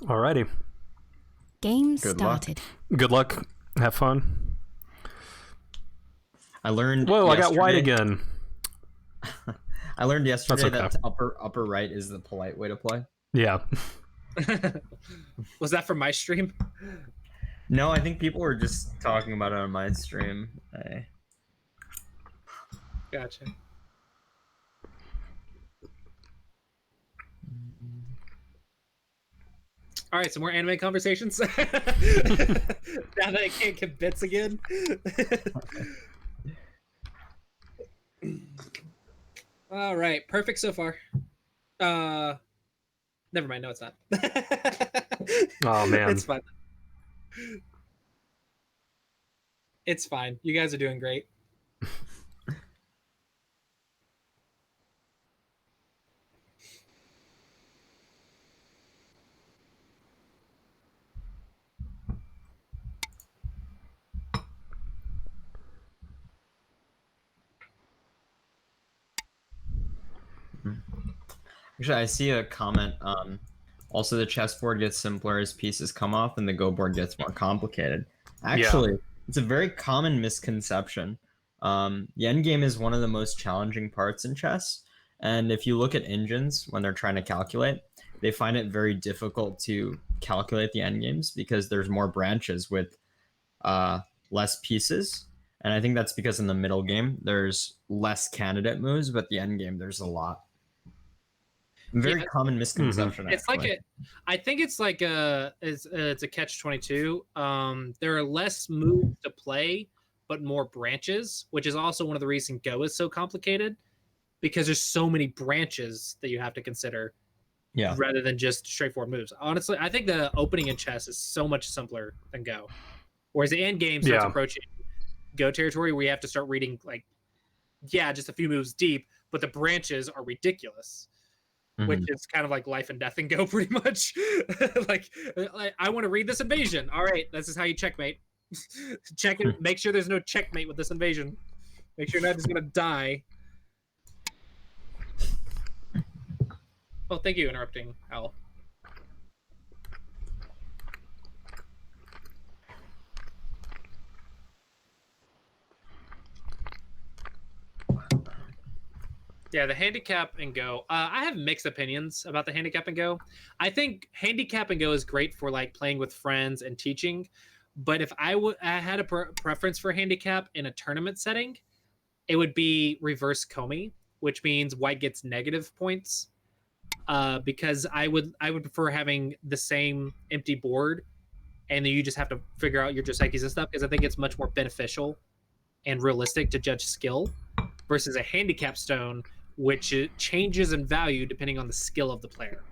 Alrighty. Game Good luck. started. Good luck. Have fun. I learned. Whoa, I got yesterday- white again. I learned yesterday okay. that upper right is the polite way to play. Yeah. Was that from my stream? No, I think people were just talking about it on my stream. Gotcha. All right, some more anime conversations. Now that I can't get bits again. All right, perfect so far. Never mind. No, it's not. Oh man. It's fine. It's fine. You guys are doing great. Actually, I see a comment. Also, the chessboard gets simpler as pieces come off, and the Go board gets more complicated. Actually, it's a very common misconception. The endgame is one of the most challenging parts in chess, and if you look at engines when they're trying to calculate, they find it very difficult to calculate the endgames because there's more branches with less pieces. And I think that's because in the middle game there's less candidate moves, but the endgame there's a lot. Very common misconception. It's like I think it's like it's a catch-22. There are less moves to play, but more branches, which is also one of the reasons Go is so complicated, because there's so many branches that you have to consider. Yeah. Rather than just straightforward moves. Honestly, I think the opening in chess is so much simpler than Go. Whereas the end game starts approaching Go territory where you have to start reading just a few moves deep, but the branches are ridiculous. Which is kind of like life and death in Go, pretty much. like, I want to read this invasion. All right, this is how you checkmate. Check it. Make sure there's no checkmate with this invasion. Make sure you're not just gonna die. Well, thank you for interrupting, Al. Yeah, the handicap in Go. I have mixed opinions about the handicap in Go. I think handicap in Go is great for like playing with friends and teaching, but if I had a preference for handicap in a tournament setting, it would be reverse Komi, which means white gets negative points. Because I would prefer having the same empty board, and then you just have to figure out your Josekis and stuff. Because I think it's much more beneficial and realistic to judge skill versus a handicap stone, which changes in value depending on the skill of the player.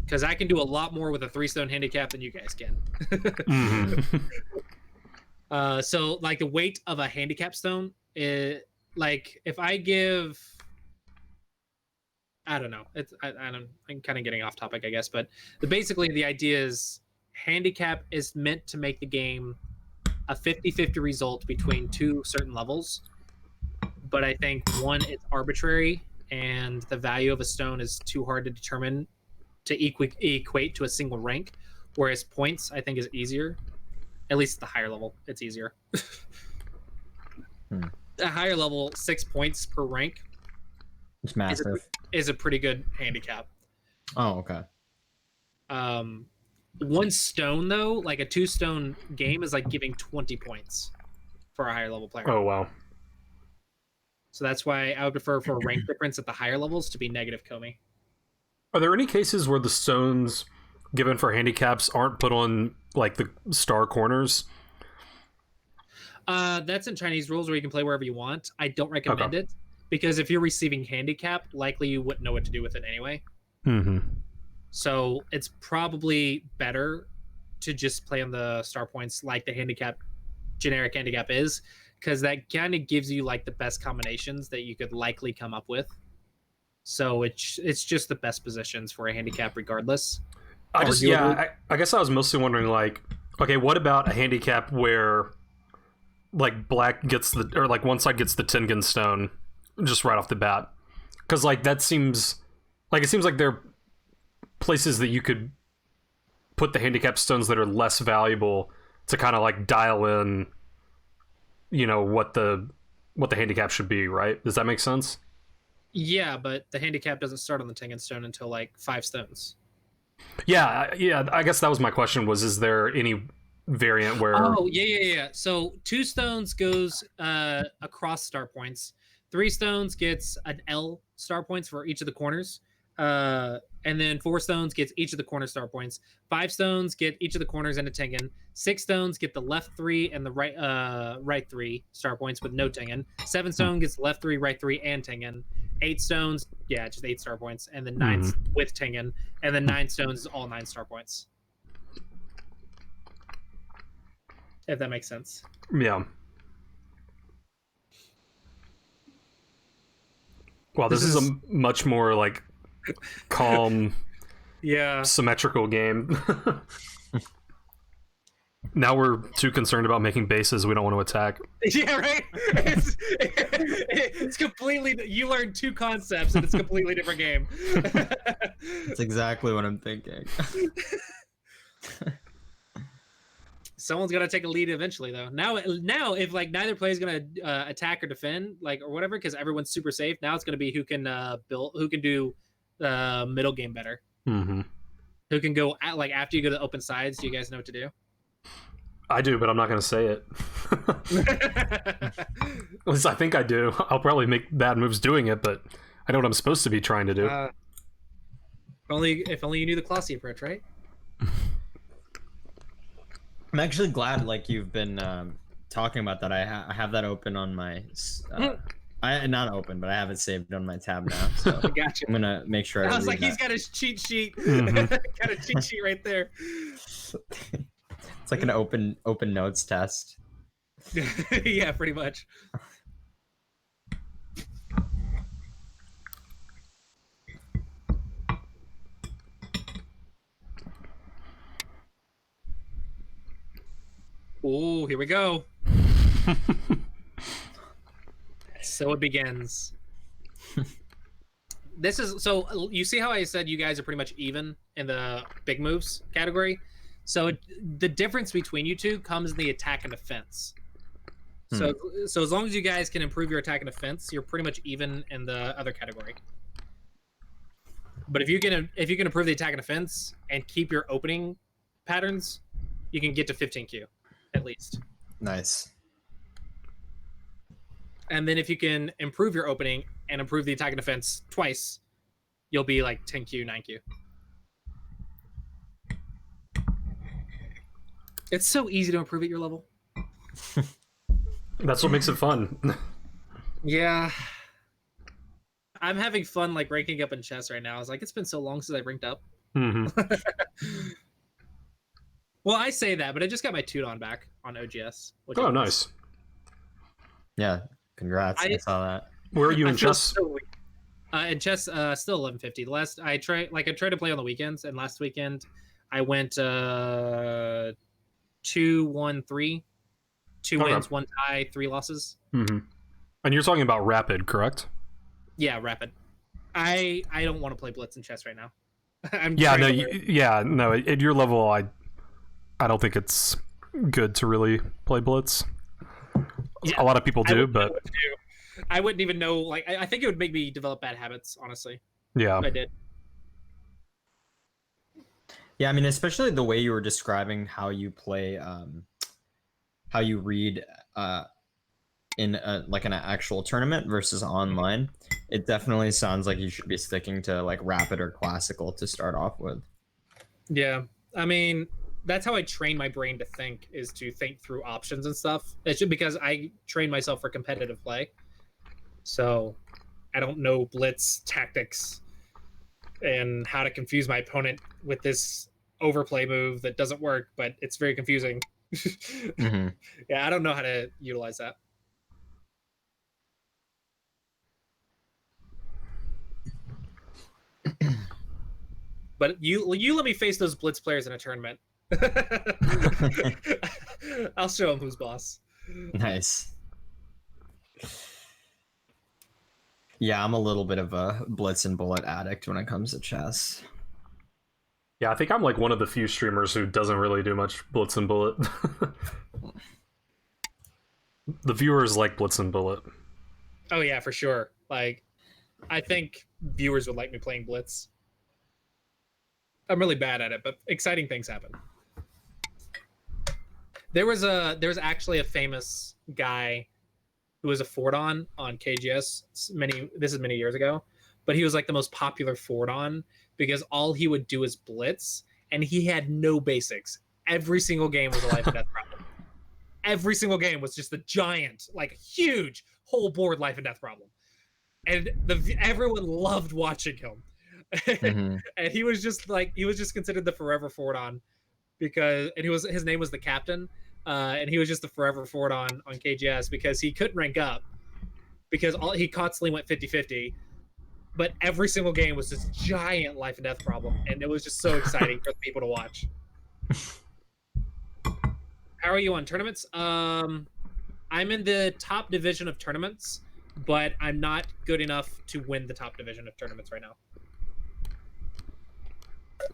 Because I can do a lot more with a 3-stone handicap than you guys can. So, like, the weight of a handicap stone is like if I give. I don't know. I'm kind of getting off topic, I guess, but basically the idea is handicap is meant to make the game a 50-50 result between two certain levels. But I think one, it's arbitrary, and the value of a stone is too hard to determine to equate to a single rank, whereas points, I think, is easier. At least at the higher level, it's easier. At higher level, 6 points per rank. It's massive. Is a pretty good handicap. Oh, okay. 1 stone, though, like a 2-stone game, is like giving 20 points for a higher level player. Oh, wow. So that's why I would prefer for a rank difference at the higher levels to be negative Komi. Are there any cases where the stones given for handicaps aren't put on like the star corners? That's in Chinese rules where you can play wherever you want. I don't recommend it because if you're receiving handicap, likely you wouldn't know what to do with it anyway. So it's probably better to just play on the star points like the handicap, generic handicap is, because that kind of gives you like the best combinations that you could likely come up with. So it's just the best positions for a handicap regardless. I guess I was mostly wondering, like, okay, what about a handicap where like black gets or like one side gets the Tengen stone just right off the bat? Because like that seems like it seems like there are places that you could put the handicap stones that are less valuable to kind of like dial in, what the handicap should be, right? Does that make sense? Yeah, but the handicap doesn't start on the Tengen stone until like 5 stones. Yeah. I guess that was my question. Is there any variant where? Oh yeah. So 2 stones goes across star points. 3 stones gets an L star points for each of the corners. And then 4 stones gets each of the corner star points. 5 stones get each of the corners and a Tengen. 6 stones get the left 3 and the right 3 star points with no Tengen. 7 stone gets left 3, right 3, and Tengen. 8 stones, just 8 star points, and then 9 with Tengen, and then 9 stones is all 9 star points. If that makes sense. Yeah. Wow, this is a much more like calm, symmetrical game. Now we're too concerned about making bases we don't want to attack. Yeah, right? It's completely... You learn 2 concepts, and it's a completely different game. That's exactly what I'm thinking. Someone's gonna take a lead eventually, though. Now, if like neither player is gonna attack or defend, like or whatever, because everyone's super safe. Now it's gonna be who can do middle game better. Mm-hmm. Who can go after you go to open sides? Do you guys know what to do? I do, but I'm not gonna say it. At least I think I do. I'll probably make bad moves doing it, but I know what I'm supposed to be trying to do. If only you knew the classy approach, right? I'm actually glad you've been talking about that. I have that open on my not open, but I have it saved on my tab now. So Gotcha. I'm gonna make sure. I was like, he's got his cheat sheet. Got a cheat sheet right there. It's like an open notes test. Yeah, pretty much. Oh, here we go. So it begins. This is so you see how I said you guys are pretty much even in the big moves category. So the difference between you two comes in the attack and defense. So as long as you guys can improve your attack and defense, you're pretty much even in the other category. But if you can improve the attack and defense and keep your opening patterns, you can get to 15Q at least. Nice. And then if you can improve your opening and improve the attack and defense twice, you'll be like 10Q, 9Q. It's so easy to improve at your level. That's what makes it fun. Yeah. I'm having fun ranking up in chess right now. I was like, it's been so long since I ranked up. Mm-hmm. Well, I say that, but I just got my Tudon back on OGS. Oh, nice. Yeah, congrats. I saw that. Where are you in chess? In chess, still 1150. I try to play on the weekends, and last weekend I went 2-1-3, 2 wins, 1 tie, 3 losses. Mm-hmm. And you're talking about rapid, correct? Yeah, rapid. I don't want to play blitz in chess right now. At your level, I don't think it's good to really play blitz. Yeah, a lot of people do, but I wouldn't even know. I think it would make me develop bad habits, honestly. Yeah, if I did. Yeah, I mean, especially the way you were describing how you play, how you read in an actual tournament versus online. It definitely sounds like you should be sticking to rapid or classical to start off with. Yeah, I mean, that's how I train my brain to think, is to think through options and stuff. It's just because I train myself for competitive play. So I don't know blitz tactics and how to confuse my opponent with this overplay move that doesn't work, but it's very confusing. Mm-hmm. Yeah, I don't know how to utilize that. But you let me face those blitz players in a tournament. I'll show them who's boss. Nice. Yeah, I'm a little bit of a blitz and bullet addict when it comes to chess. Yeah, I think I'm like one of the few streamers who doesn't really do much Blitz and Bullet. The viewers like Blitz and Bullet. Oh yeah, for sure. Like, I think viewers would like me playing Blitz. I'm really bad at it, but exciting things happen. There's actually a famous guy who was a Fordon on KGS many years ago, but he was like the most popular Fordon because all he would do is blitz, and he had no basics. Every single game was a life and death problem. Every single game was just a giant, like huge whole board life and death problem, and everyone loved watching him. Mm-hmm. And he was just considered the forever Fordon his name was the captain. And he was just the forever forward on KGS because he couldn't rank up because he constantly went 50-50. But every single game was this giant life and death problem, and it was just so exciting for people to watch. How are you on tournaments? I'm in the top division of tournaments, but I'm not good enough to win the top division of tournaments right now.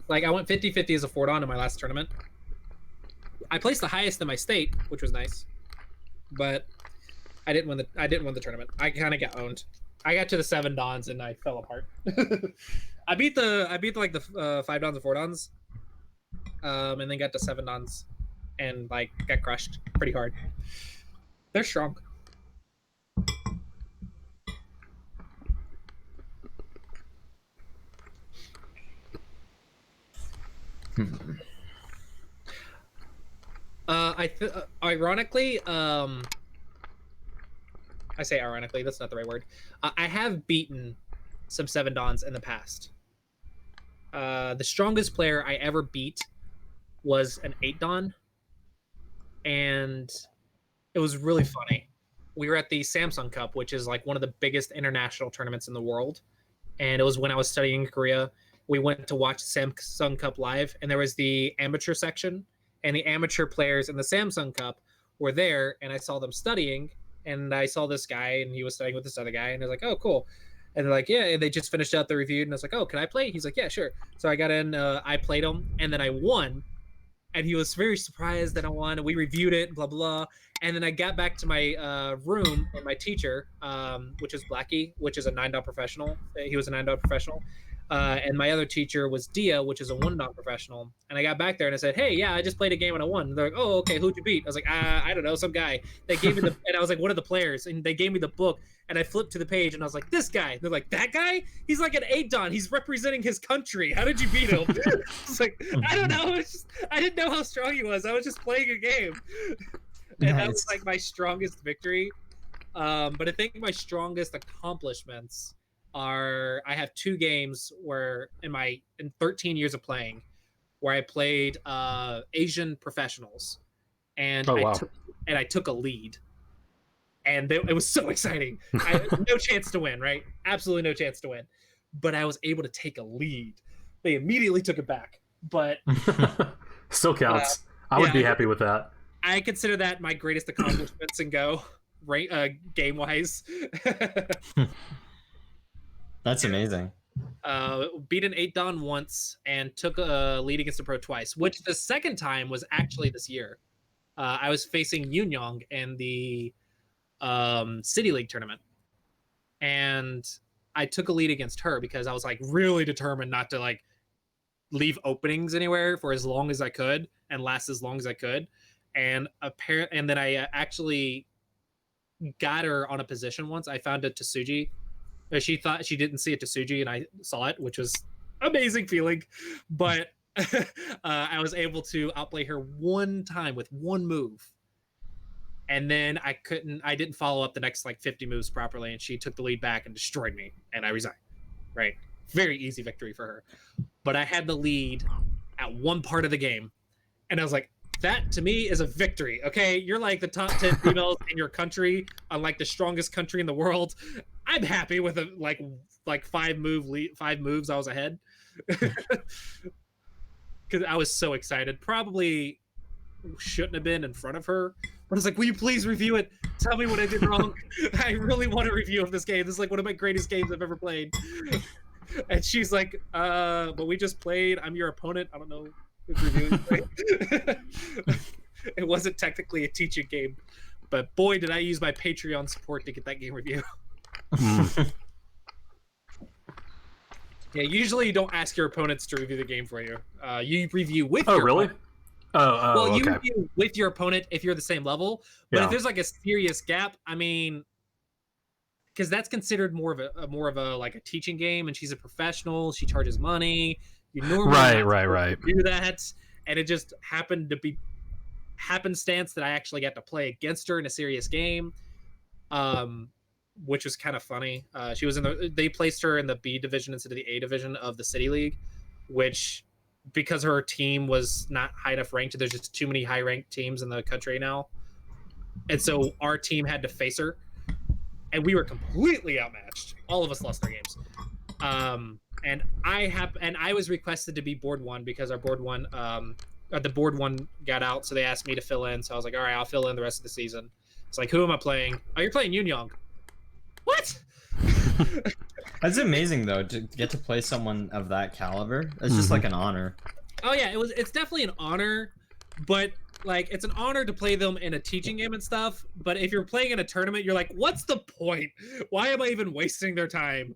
Like, I went 50-50 as a Fordon in my last tournament. I placed the highest in my state, which was nice, but I didn't win the tournament. I kind of got owned. I got to the 7 Dons and I fell apart. I beat the 5 Dons and 4 Dons, and then got to 7 Dons, and like got crushed pretty hard. They're strong. Ironically, I say ironically, that's not the right word. I have beaten some 7 Dons in the past. The strongest player I ever beat was an 8 Don, and it was really funny. We were at the Samsung Cup, which is like one of the biggest international tournaments in the world, and it was when I was studying in Korea. We went to watch Samsung Cup live, and there was the amateur section, and the amateur players in the Samsung Cup were there, and I saw them studying, and I saw this guy, and he was studying with this other guy, and I was like, oh, cool. And they're like, yeah, and they just finished out the review, and I was like, oh, can I play? He's like, yeah, sure. So I got in, I played him, and then I won, and he was very surprised that I won, and we reviewed it, blah, blah, and then I got back to my room, and my teacher, which is Blackie, which is a 9-Dot professional. He was a 9-Dot professional. And my other teacher was Dia, which is a 1-Dot professional. And I got back there and I said, hey, yeah, I just played a game and I won. And they're like, oh, okay, who'd you beat? I was like, I don't know, some guy. They gave me and I was like, what are the players? And they gave me the book, and I flipped to the page and I was like, this guy. They're like, that guy? He's like an 8-Don. He's representing his country. How did you beat him? It's like, I don't know. I didn't know how strong he was. I was just playing a game. And that was like my strongest victory. But I think my strongest accomplishments are I have 2 games where in 13 years of playing where I played Asian professionals, and I took a lead, and it was so exciting. I had no chance to win, right? Absolutely no chance to win, but I was able to take a lead. They immediately took it back, but still counts. I would be happy with that. I consider that my greatest accomplishments in Go, right? Game wise. That's amazing. Beat an 8 Don once and took a lead against a pro twice, which the second time was actually this year. I was facing Yunyong in the City League tournament, and I took a lead against her because I was like really determined not to like leave openings anywhere for as long as I could and last as long as I could. And then I actually got her on a position once. I found a Tsuji. She thought she didn't see a Tsuji, and I saw it, which was amazing feeling. But I was able to outplay her one time with one move, and then I didn't follow up the next like 50 moves properly, and she took the lead back and destroyed me, and I resigned. Right, very easy victory for her. But I had the lead at one part of the game, and I was like, that to me is a victory. Okay, you're like the top 10 females in your country, on like the strongest country in the world. I'm happy with a like 5 moves I was ahead. Because I was so excited. Probably shouldn't have been in front of her, I was like, will you please review it? Tell me what I did wrong. I really want a review of this game. This is like one of my greatest games I've ever played. And she's like, but we just played. I'm your opponent. I don't know who's reviewing it. It wasn't technically a teaching game, but boy, did I use my Patreon support to get that game review. Yeah, usually you don't ask your opponents to review the game for you. You review with your really? opponent. Well, you okay. review with your opponent if you're the same level. But if there's like a serious gap, I mean, because that's considered more of a like a teaching game, and she's a professional. She charges money. You normally right. do that, and it just happened to be happenstance that I actually got to play against her in a serious game. Which was kind of funny. She was they placed her in the B division instead of the A division of the City League, which because her team was not high enough ranked, there's just too many high ranked teams in the country now. And so our team had to face her, and we were completely outmatched. All of us lost our games. And I was requested to be board one because our board one, the board one got out, so they asked me to fill in. So I was like, all right, I'll fill in the rest of the season. It's like, who am I playing? Oh, you're playing Yunyong. What? That's amazing though, to get to play someone of that caliber. It's just like an honor. Oh yeah, it's definitely an honor, but like it's an honor to play them in a teaching game and stuff. But if you're playing in a tournament, you're like, what's the point? Why am I even wasting their time?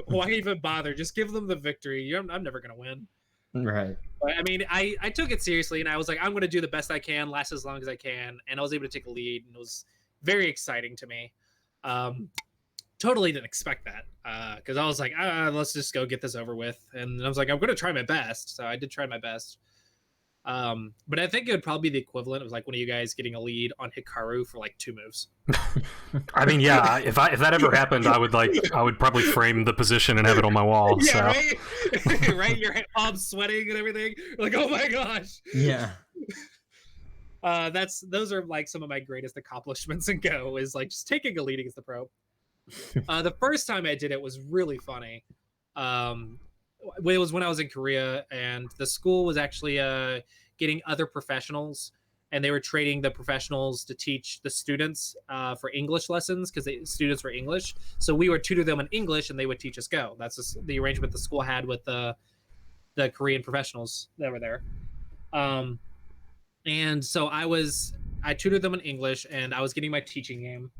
Why even bother? Just give them the victory. I'm never gonna win. Right. But I mean, I took it seriously, and I was like, I'm gonna do the best I can, last as long as I can, and I was able to take a lead, and it was very exciting to me. Totally didn't expect that because I was like, let's just go get this over with, and I was like, I'm gonna try my best, so I did try my best. But I think it would probably be the equivalent of like one of you guys getting a lead on Hikaru for like 2 moves. I mean, yeah, if that ever happened, I would probably frame the position and have it on my wall. Yeah, so. right. Right, your palms sweating and everything. You're like, oh my gosh. Yeah. Those are like some of my greatest accomplishments in Go, is like just taking a lead against the pro. The first time I did it was really funny. It was when I was in Korea, and the school was actually getting other professionals, and they were trading the professionals to teach the students for English lessons because the students were English. So we would tutor them in English, and they would teach us Go. That's just the arrangement the school had with the Korean professionals that were there. And so I tutored them in English, and I was getting my teaching game,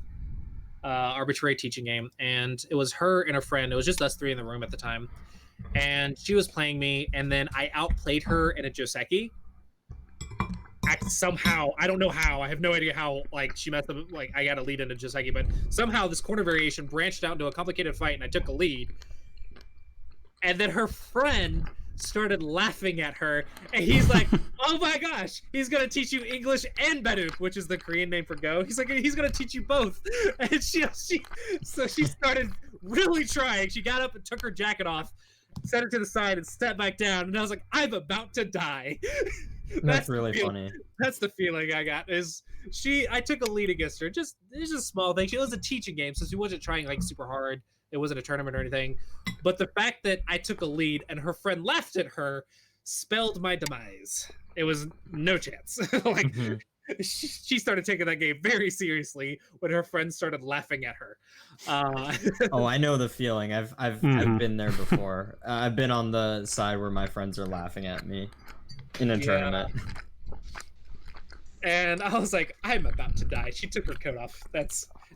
arbitrary teaching game, and it was her and a friend. It was just us 3 in the room at the time, and she was playing me, and then I outplayed her in a Joseki. Somehow, I don't know how. I have no idea how. Like she messed up. Like I got a lead in a Joseki, but somehow this corner variation branched out into a complicated fight, and I took a lead. And then her friend started laughing at her, and he's like, oh my gosh, he's gonna teach you English and Baduk, which is the Korean name for Go. He's like, he's gonna teach you both. And she started really trying. She got up and took her jacket off, set her to the side, and stepped back down, and I was like, I'm about to die. That's really funny. That's the feeling I got. I took a lead against her. It's just a small thing. It was a teaching game, so she wasn't trying like super hard. It wasn't a tournament or anything. But the fact that I took a lead and her friend laughed at her spelled my demise. It was no chance. Like she started taking that game very seriously when her friends started laughing at her. Oh, I know the feeling. I've been there before. I've been on the side where my friends are laughing at me in a tournament. And I was like, I'm about to die. She took her coat off.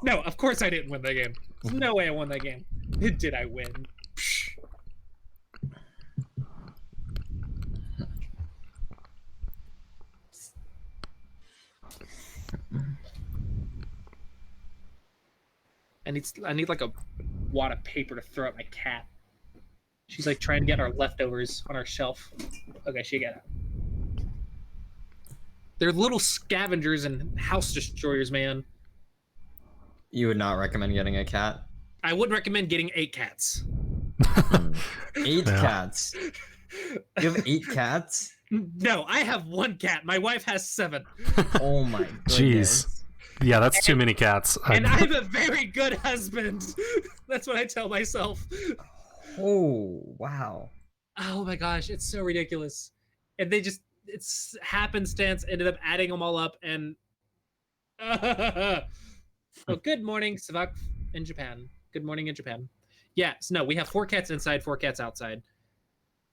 No, of course I didn't win that game. There's no way I won that game. Did I win? Psh. I need like a wad of paper to throw at my cat. She's like trying to get our leftovers on our shelf. Okay, she got it. They're little scavengers and house destroyers, man. You would not recommend getting a cat? I wouldn't recommend getting 8 cats. 8 cats? You have 8 cats? No, I have 1 cat. My wife has 7. Oh my goodness. Jeez. Yeah, that's too many cats. And I'm a very good husband. That's what I tell myself. Oh, wow. Oh my gosh, it's so ridiculous. And it's happenstance, ended up adding them all up, and Oh, good morning, Savak in Japan. Good morning in Japan. Yes, no, we have 4 cats inside, 4 cats outside.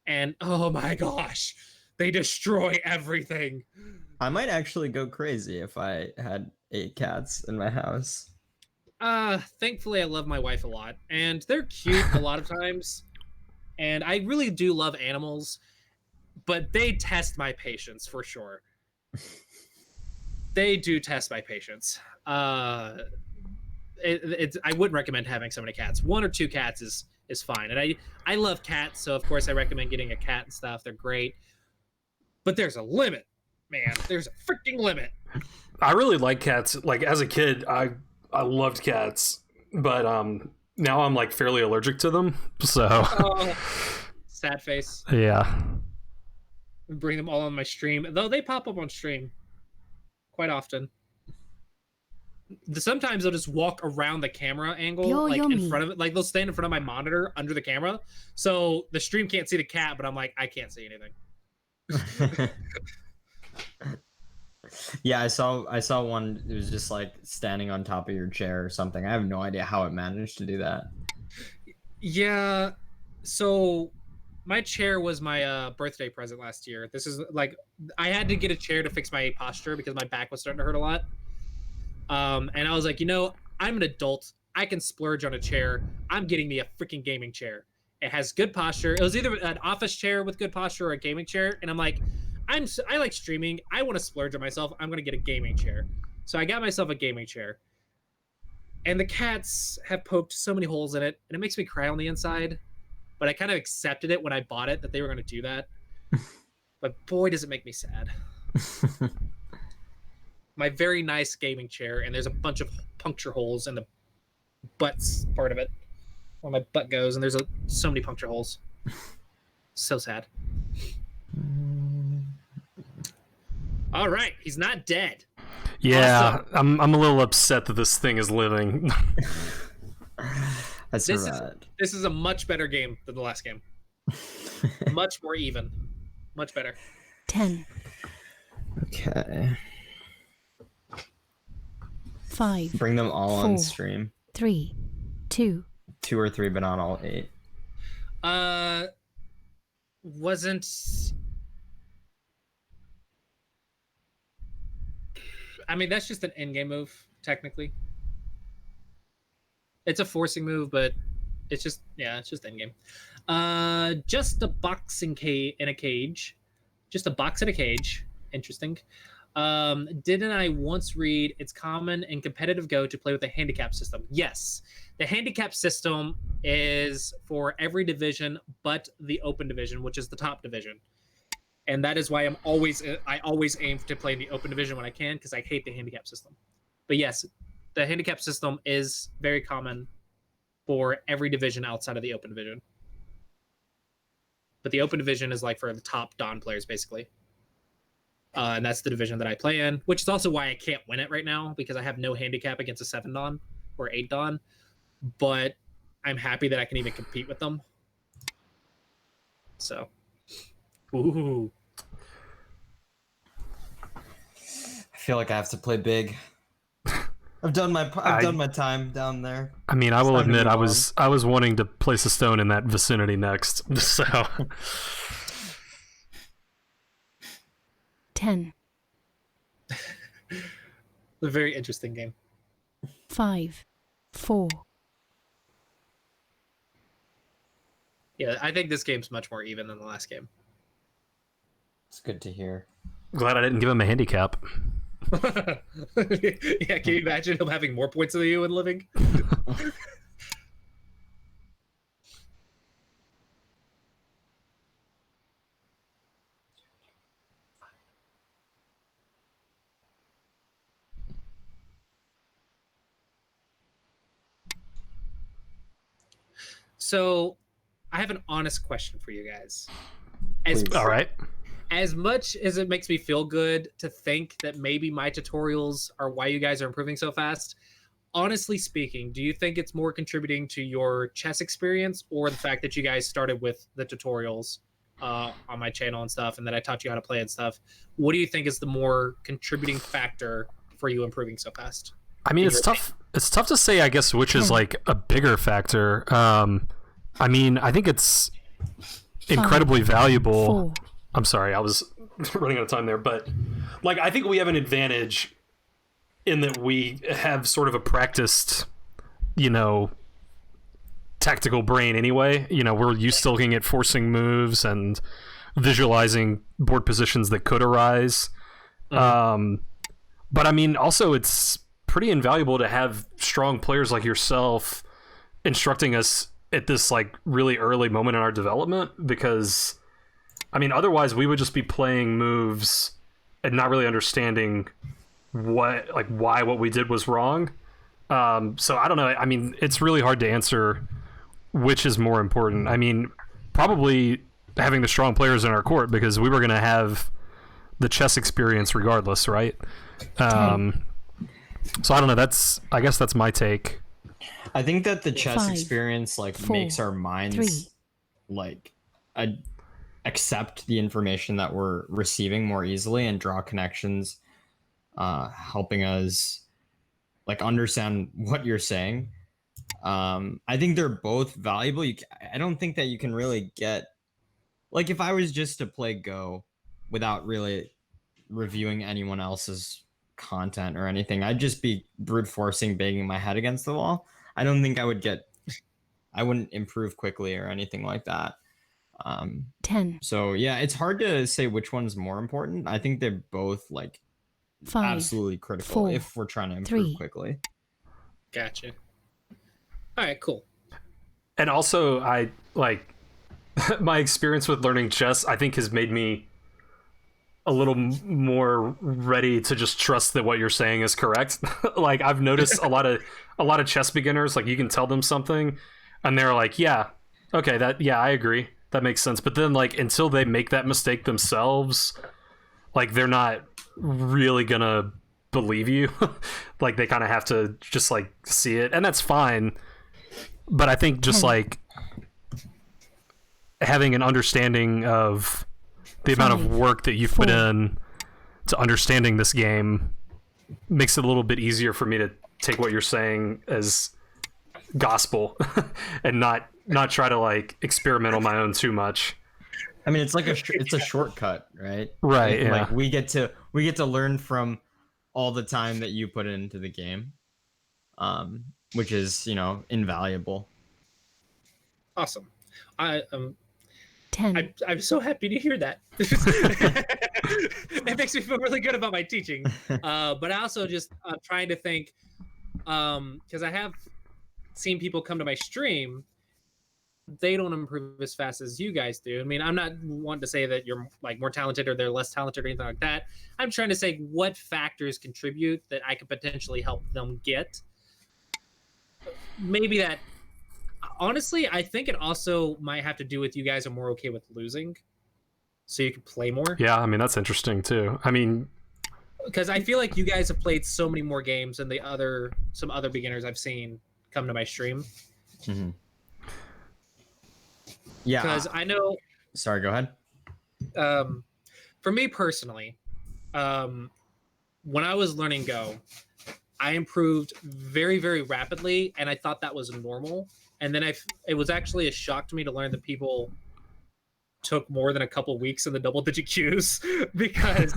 And oh my gosh, they destroy everything. I might actually go crazy if I had 8 cats in my house. Thankfully I love my wife a lot, and they're cute a lot of times. And I really do love animals, but they test my patience for sure. They do test my patience. It's I wouldn't recommend having so many cats. 1 or 2 cats is fine. And I love cats, so of course I recommend getting a cat and stuff. They're great. But there's a limit, man. There's a freaking limit. I really like cats. Like as a kid, I loved cats, but now I'm like fairly allergic to them. So Oh, sad face. yeah. Bring them all on my stream, though they pop up on stream quite often. Sometimes they'll just walk around the camera angle, like in front of it. Like they'll stand in front of my monitor under the camera, so the stream can't see the cat, but I'm like, I can't see anything. Yeah, I saw one. It was just like standing on top of your chair or something. I have no idea how it managed to do that. Yeah, so my chair was my birthday present last year. This is like I had to get a chair to fix my posture because my back was starting to hurt a lot. And I was like, I'm an adult. I can splurge on a chair. I'm getting me a freaking gaming chair. It has good posture. It was either an office chair with good posture or a gaming chair. And I'm like, I like streaming. I want to splurge on myself. I'm going to get a gaming chair. So I got myself a gaming chair. And the cats have poked so many holes in it, and it makes me cry on the inside. But I kind of accepted it when I bought it that they were going to do that. But boy, does it make me sad. My very nice gaming chair, and there's a bunch of puncture holes in the butts part of it, where my butt goes, and there's so many puncture holes. So sad. All right, he's not dead. Yeah, Awesome. I'm a little upset that this thing is living. That's right. This is a much better game than the last game. Much more even. Much better. 10, Okay. 5, Bring them all on 4. stream. 3, 2. 2 or 3, but not all 8. Wasn't. I mean, that's just an in-game move, technically. It's a forcing move, but it's just in-game. Just a box in a cage. Just a box in a cage. Interesting. Didn't I once read it's common in competitive Go to play with a handicap system? Yes. The handicap system is for every division but the open division, which is the top division. And that is why I always aim to play in the open division when I can, because I hate the handicap system. But yes, the handicap system is very common for every division outside of the open division. But the open division is like for the top Dawn players, basically. And that's the division that I play in, which is also why I can't win it right now, because I have no handicap against a 7 Dawn or 8 Dawn. But I'm happy that I can even compete with them. So, ooh. I feel like I have to play big. I've done my time down there. I mean, I will admit I was wanting to place a stone in that vicinity next. So 10, A very interesting game. 5, 4. Yeah, I think this game's much more even than the last game. It's good to hear. glad I didn't give him a handicap. Yeah, can you imagine him having more points than you in living? So, I have an honest question for you guys. All right. As much as it makes me feel good to think that maybe my tutorials are why you guys are improving so fast, honestly speaking, do you think it's more contributing to your chess experience or the fact that you guys started with the tutorials on my channel and stuff, and that I taught you how to play and stuff? What do you think is the more contributing factor for you improving so fast? I mean, in it's your tough. It's tough to say, I guess, which is like a bigger factor. I mean, I think it's incredibly valuable. 4, I'm sorry, I was running out of time there, but like I think we have an advantage in that we have sort of a practiced, tactical brain anyway. We're used to looking at forcing moves and visualizing board positions that could arise. But I mean, also it's pretty invaluable to have strong players like yourself instructing us at this like really early moment in our development, because I mean, otherwise we would just be playing moves and not really understanding why what we did was wrong. So I don't know. I mean, it's really hard to answer which is more important. I mean, probably having the strong players in our court, because we were going to have the chess experience regardless, right? So I don't know. I guess that's my take. I think that the chess 5, experience 4, makes our minds 3. like accept the information that we're receiving more easily and draw connections, helping us understand what you're saying. I think they're both valuable. I don't think that you can really get if I was just to play Go without really reviewing anyone else's content or anything, I'd just be brute forcing, banging my head against the wall. I don't think I wouldn't improve quickly or anything like that. 10, So yeah, it's hard to say which one's more important. I think they're both 5, absolutely critical 4, if we're trying to improve 3. quickly. Gotcha. All right, cool. And also, I like my experience with learning chess, I think, has made me a little more ready to just trust that what you're saying is correct. Like I've noticed a lot of chess beginners, like you can tell them something and they're like, yeah, okay, I agree. That makes sense. But then until they make that mistake themselves, they're not really gonna believe you. They kind of have to just see it, and that's fine. But I think just having an understanding of the amount of work that you've put in to understanding this game makes it a little bit easier for me to take what you're saying as gospel and not try to experiment on my own too much. I mean, it's a shortcut, right? Right. Yeah. We get to learn from all the time that you put into the game, which is invaluable. Awesome. I 10, I'm so happy to hear that. It makes me feel really good about my teaching. But I also just trying to think, because I have seen people come to my stream, they don't improve as fast as you guys do. I mean, I'm not wanting to say that you're more talented or they're less talented or anything like that. I'm trying to say what factors contribute that I could potentially help them get. Maybe that, honestly, I think it also might have to do with you guys are more okay with losing, so you can play more. Yeah, I mean, that's interesting too. I mean, because I feel like you guys have played so many more games than some other beginners I've seen come to my stream. Mm-hmm. Yeah. Because I know. Sorry, go ahead. For me personally, when I was learning Go, I improved very, very rapidly, and I thought that was normal. And then it was actually a shock to me to learn that people took more than a couple weeks in the double-digit queues because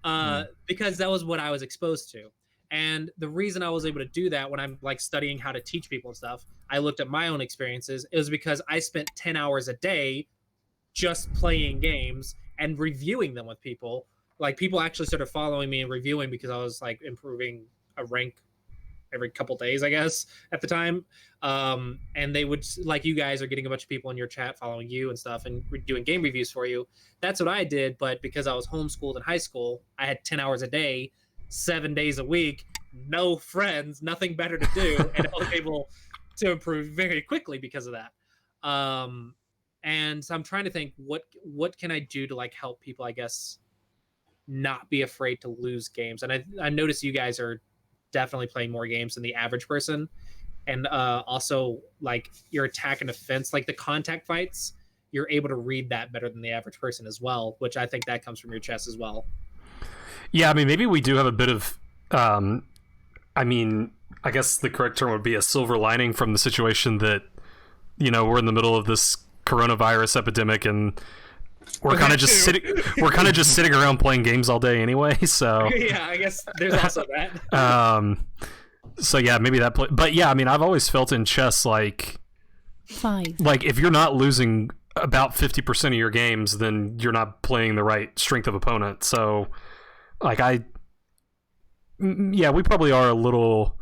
that was what I was exposed to. And the reason I was able to do that when I'm studying how to teach people and stuff, I looked at my own experiences. It was because I spent 10 hours a day just playing games and reviewing them with people. People actually started following me and reviewing because I was improving a rank every couple days, I guess, at the time. And they would, you guys are getting a bunch of people in your chat following you and stuff and doing game reviews for you. That's what I did. But because I was homeschooled in high school, I had 10 hours a day, 7 days a week, no friends, nothing better to do. And I was able to improve very quickly because of that. And so I'm trying to think, what can I do to help people, I guess, not be afraid to lose games. And I noticed you guys are definitely playing more games than the average person. And also your attack and defense, the contact fights, you're able to read that better than the average person as well, which I think that comes from your chess as well. Yeah, I mean, maybe we do have a bit of I mean, I guess the correct term would be a silver lining from the situation that, we're in the middle of this coronavirus epidemic and we're kind of just sitting around playing games all day anyway. So yeah, I guess there's also that. So yeah, maybe that but yeah, I mean, I've always felt in chess like 5. Like if you're not losing about 50% of your games, then you're not playing the right strength of opponent. So like we probably are a little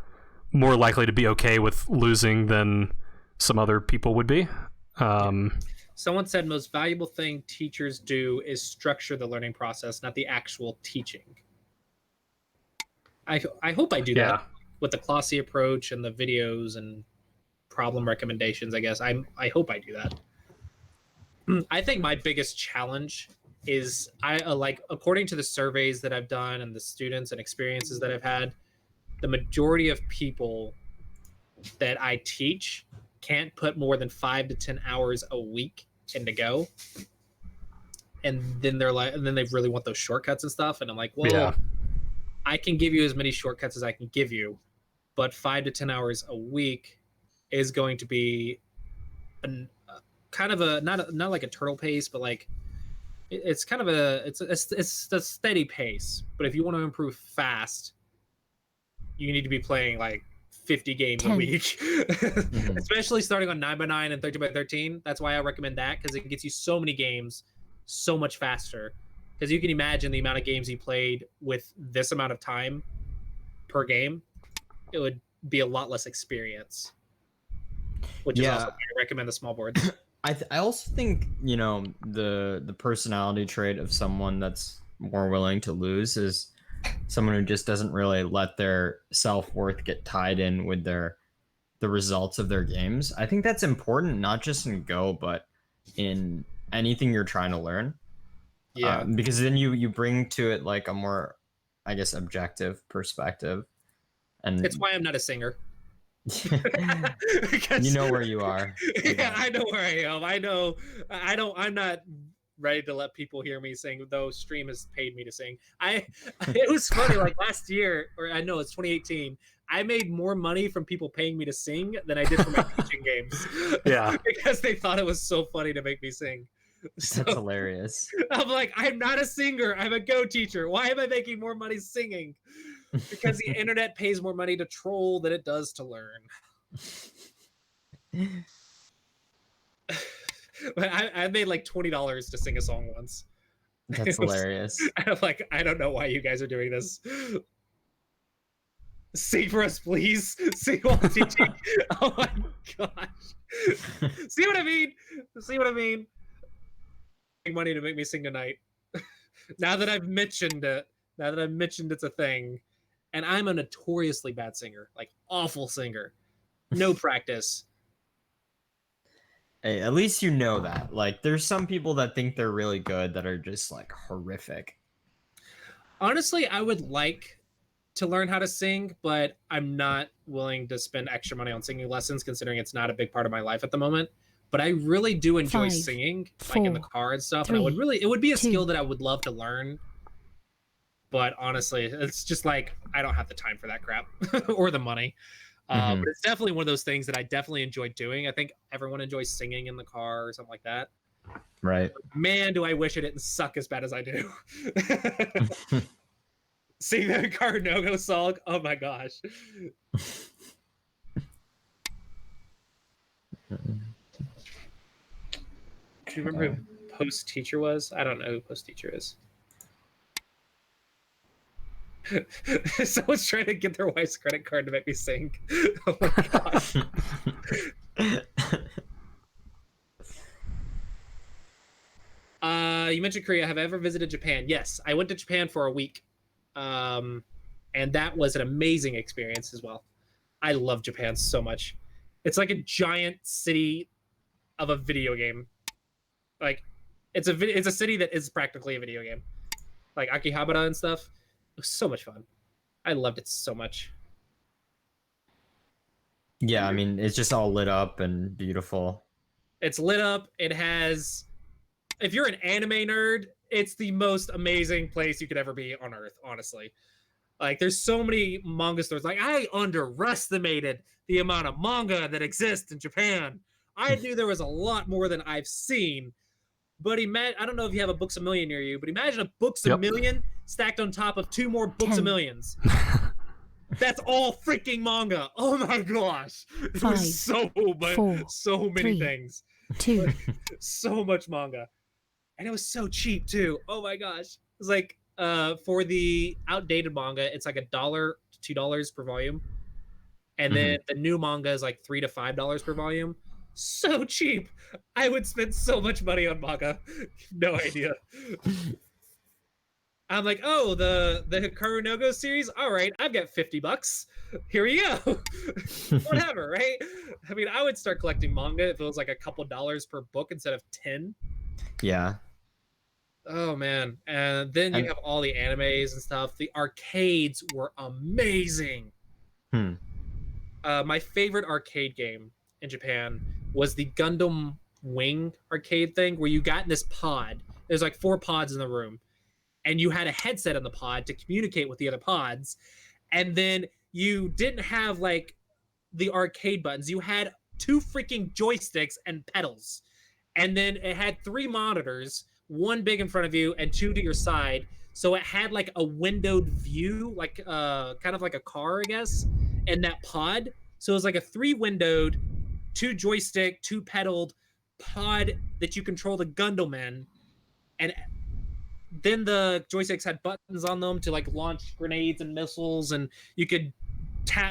more likely to be okay with losing than some other people would be. Someone said most valuable thing teachers do is structure the learning process, not the actual teaching. I hope I do that with the Classy approach and the videos and problem recommendations. I guess I hope I do that. I think my biggest challenge is according to the surveys that I've done and the students and experiences that I've had, the majority of people that I teach can't put more than 5 to 10 hours a week into Go. And then they really want those shortcuts and stuff. And I'm like, well, I can give you as many shortcuts as I can give you, but 5 to 10 hours a week is going to be kind of a not like a turtle pace, but like it's kind of it's a steady pace. But if you want to improve fast, you need to be playing like 50 games 10. a week, especially starting on 9x9 and 13x13. That's why I recommend that, because it gets you so many games so much faster. Because you can imagine the amount of games you played with this amount of time per game, it would be a lot less experience. Which is also why I recommend the small boards. I also think, the personality trait of someone that's more willing to lose is someone who just doesn't really let their self-worth get tied in with the results of their games. I think that's important, not just in Go, but in anything you're trying to learn. Yeah. Because then you bring to it like a more, I guess, objective perspective. And it's why I'm not a singer. Because, you know where you are. Yeah, I know where I am. I'm not ready to let people hear me sing, though stream has paid me to sing. It was funny, like last year, or I know it's 2018, I made more money from people paying me to sing than I did from my teaching games. Yeah. Because they thought it was so funny to make me sing. So, that's hilarious. I'm like, I'm not a singer. I'm a Go teacher. Why am I making more money singing? Because the internet pays more money to troll than it does to learn. But I made like $20 to sing a song once. That's hilarious. I'm like, I don't know why you guys are doing this. Sing for us, please. Sing while teaching. Oh my gosh. See what I mean? See what I mean? Money to make me sing tonight. Now that I've mentioned it, it's a thing, and I'm a notoriously bad singer, like awful singer, no practice. Hey, at least you know that. Like, there's some people that think they're really good that are just like horrific. Honestly, I would like to learn how to sing, but I'm not willing to spend extra money on singing lessons, considering it's not a big part of my life at the moment. But I really do enjoy 5, singing, 4, like in the car and stuff. 3, and it would be a 2. skill that I would love to learn. But honestly, it's just like, I don't have the time for that crap or the money. But it's definitely one of those things that I definitely enjoy doing. I think everyone enjoys singing in the car or something like that. Right. Man, do I wish it didn't suck as bad as I do. Sing that car no-go song. Oh my gosh. Do you remember who Post Teacher was? I don't know who Post Teacher is. Someone's trying to get their wife's credit card to make me sing. Oh my gosh. You mentioned Korea. Have I ever visited Japan? Yes, I went to Japan for a week. And that was an amazing experience as well. I love Japan so much. It's like a giant city of a video game. Like, it's a city that is practically a video game. Like Akihabara and stuff. It was so much fun. I loved it so much. Yeah, I mean, it's just all lit up and beautiful. It's lit up. It has... If you're an anime nerd, it's the most amazing place you could ever be on Earth, honestly. Like, there's so many manga stores. Like, I underestimated the amount of manga that exists in Japan. I knew there was a lot more than I've seen. But I don't know if you have a Books a Million near you, but imagine a Books a Million stacked on top of 2 more Books a Millions. That's all freaking manga. Oh my gosh. It was so much, so many things. 2. So much manga. And it was so cheap too. Oh my gosh. It was like for the outdated manga, it's like $1 to $2 per volume. And then the new manga is like $3 to $5 per volume. So cheap. I would spend so much money on manga. No idea. I'm like, oh, the Hikaru no Go series. All right, I've got $50. Here we go. Whatever, right? I mean, I would start collecting manga if it was like a couple dollars per book instead of 10. Yeah. Oh man, and then you have all the animes and stuff. The arcades were amazing. My favorite arcade game in Japan was the Gundam Wing arcade thing, where you got in this pod. There's like 4 pods in the room, and you had a headset in the pod to communicate with the other pods. And then you didn't have like the arcade buttons. You had 2 freaking joysticks and pedals. And then it had 3 monitors, 1 big in front of you and 2 to your side. So it had like a windowed view, like kind of like a car, I guess, in that pod. So it was like a 3 windowed, 2 joystick, 2 pedaled pod that you control the Gundam in. And then the joysticks had buttons on them to like launch grenades and missiles, and you could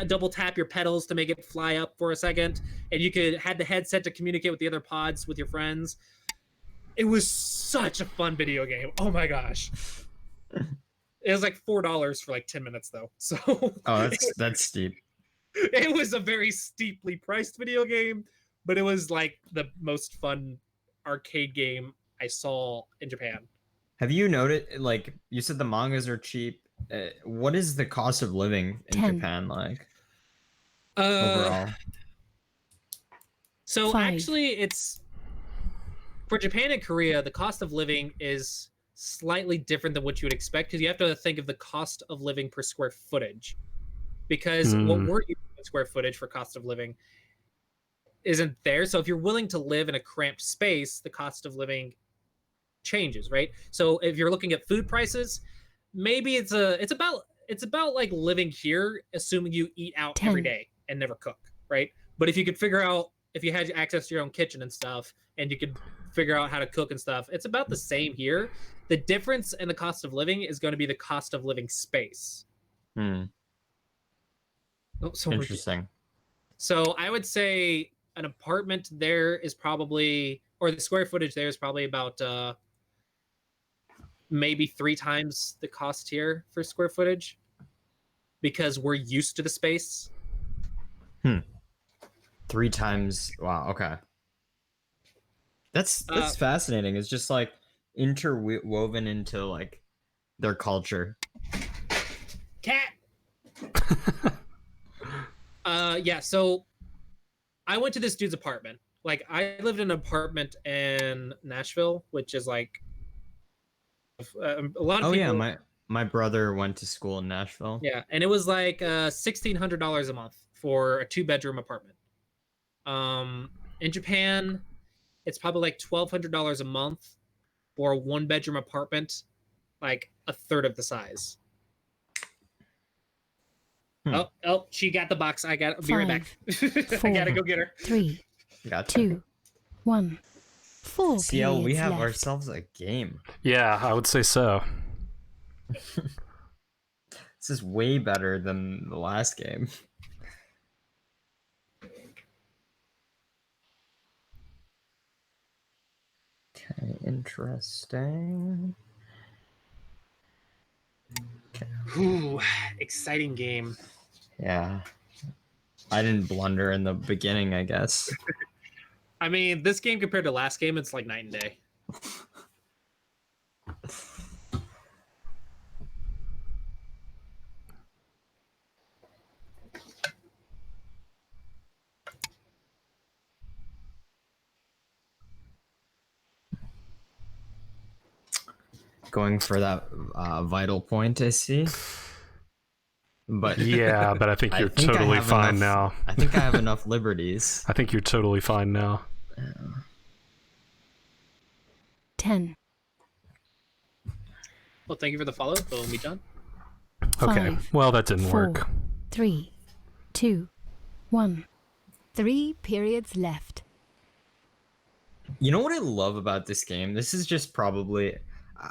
double tap your pedals to make it fly up for a second, and you could had the headset to communicate with the other pods with your friends. It was such a fun video game. Oh my gosh. It was like $4 for like 10 minutes though. So that's steep. It was a very steeply priced video game, but it was like the most fun arcade game I saw in Japan. Have you noted, like you said, the mangas are cheap? What is the cost of living in 10. Japan like overall? So 5. actually, it's for Japan and Korea, the cost of living is slightly different than what you would expect, because you have to think of the cost of living per square footage. Because what we're using square footage for cost of living isn't there. So if you're willing to live in a cramped space, the cost of living changes, right? So if you're looking at food prices, maybe it's about like living here, assuming you eat out 10. every day and never cook, right? But if you could figure out, if you had access to your own kitchen and stuff, and you could figure out how to cook and stuff, it's about the same here. The difference in the cost of living is going to be the cost of living space. Oh, so Interesting. So I would say an apartment there is probably, or the square footage there is probably about maybe 3 times the cost here for square footage, because we're used to the space. 3 times. Wow. Okay. That's fascinating. It's just like interwoven into like their culture. Cat. Yeah. So I went to this dude's apartment. Like, I lived in an apartment in Nashville, which is like a lot of people. Yeah, my brother went to school in Nashville. Yeah, and it was like $1,600 a month for a 2-bedroom apartment. In Japan, it's probably like $1,200 a month for a 1-bedroom apartment, like a third of the size. Oh, she got the box. I'll be right back. 4, I gotta go get her. 3, Gotcha. 2, 1. 4 CL, we periods have left. ourselves a game. Yeah, I would say so. This is way better than the last game. Okay, interesting. Okay. Ooh, exciting game. Yeah. I didn't blunder in the beginning, I guess. I mean, this game compared to last game, it's like night and day. Going for that vital point, I see. But Yeah, but I think you're totally fine now. I think I have enough liberties. I think you're totally fine now. 10. Well, thank you for the follow. We'll meet John. Okay. 5, Well, that didn't 4, work. 3, 2, 1. 3 periods left. You know what I love about this game? This is just probably,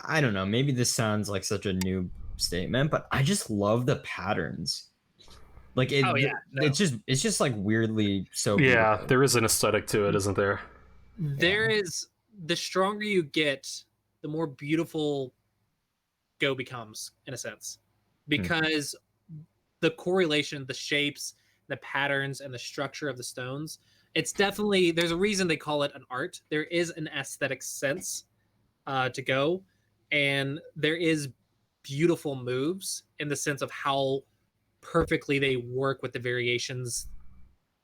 I don't know, maybe this sounds like such a noob statement, but I just love the patterns. Like it, Oh, yeah, no. it's just like weirdly so. Yeah, beautiful. there is an aesthetic to it, isn't there? There is, the stronger you get, the more beautiful Go becomes, in a sense, because the correlation, the shapes, the patterns, and the structure of the stones. It's definitely, there's a reason they call it an art. There is an aesthetic sense to Go, and there is beautiful moves in the sense of how perfectly they work with the variations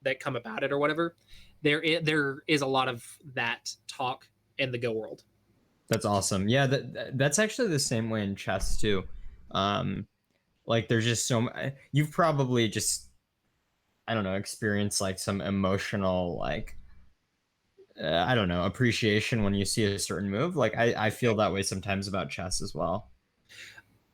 that come about it or whatever. There is a lot of that talk in the Go world. That's awesome. Yeah, that's actually the same way in chess too. Like there's just you've probably just, I don't know, experienced like some emotional like I don't know, appreciation when you see a certain move. Like I feel that way sometimes about chess as well.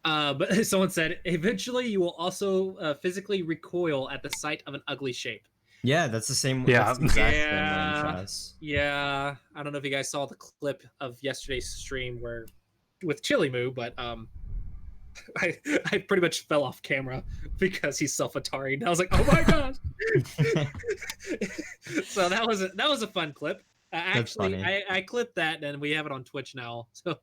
But someone said eventually you will also physically recoil at the sight of an ugly shape. Yeah, that's the same. Yeah. That's the exact same way Yeah. in chess. Yeah, I don't know if you guys saw the clip of yesterday's stream where with Chili Moo, but I pretty much fell off camera because he's self-Atari, and I was like, oh my gosh. So that was a fun clip. Actually, I clipped that, and we have it on Twitch now. So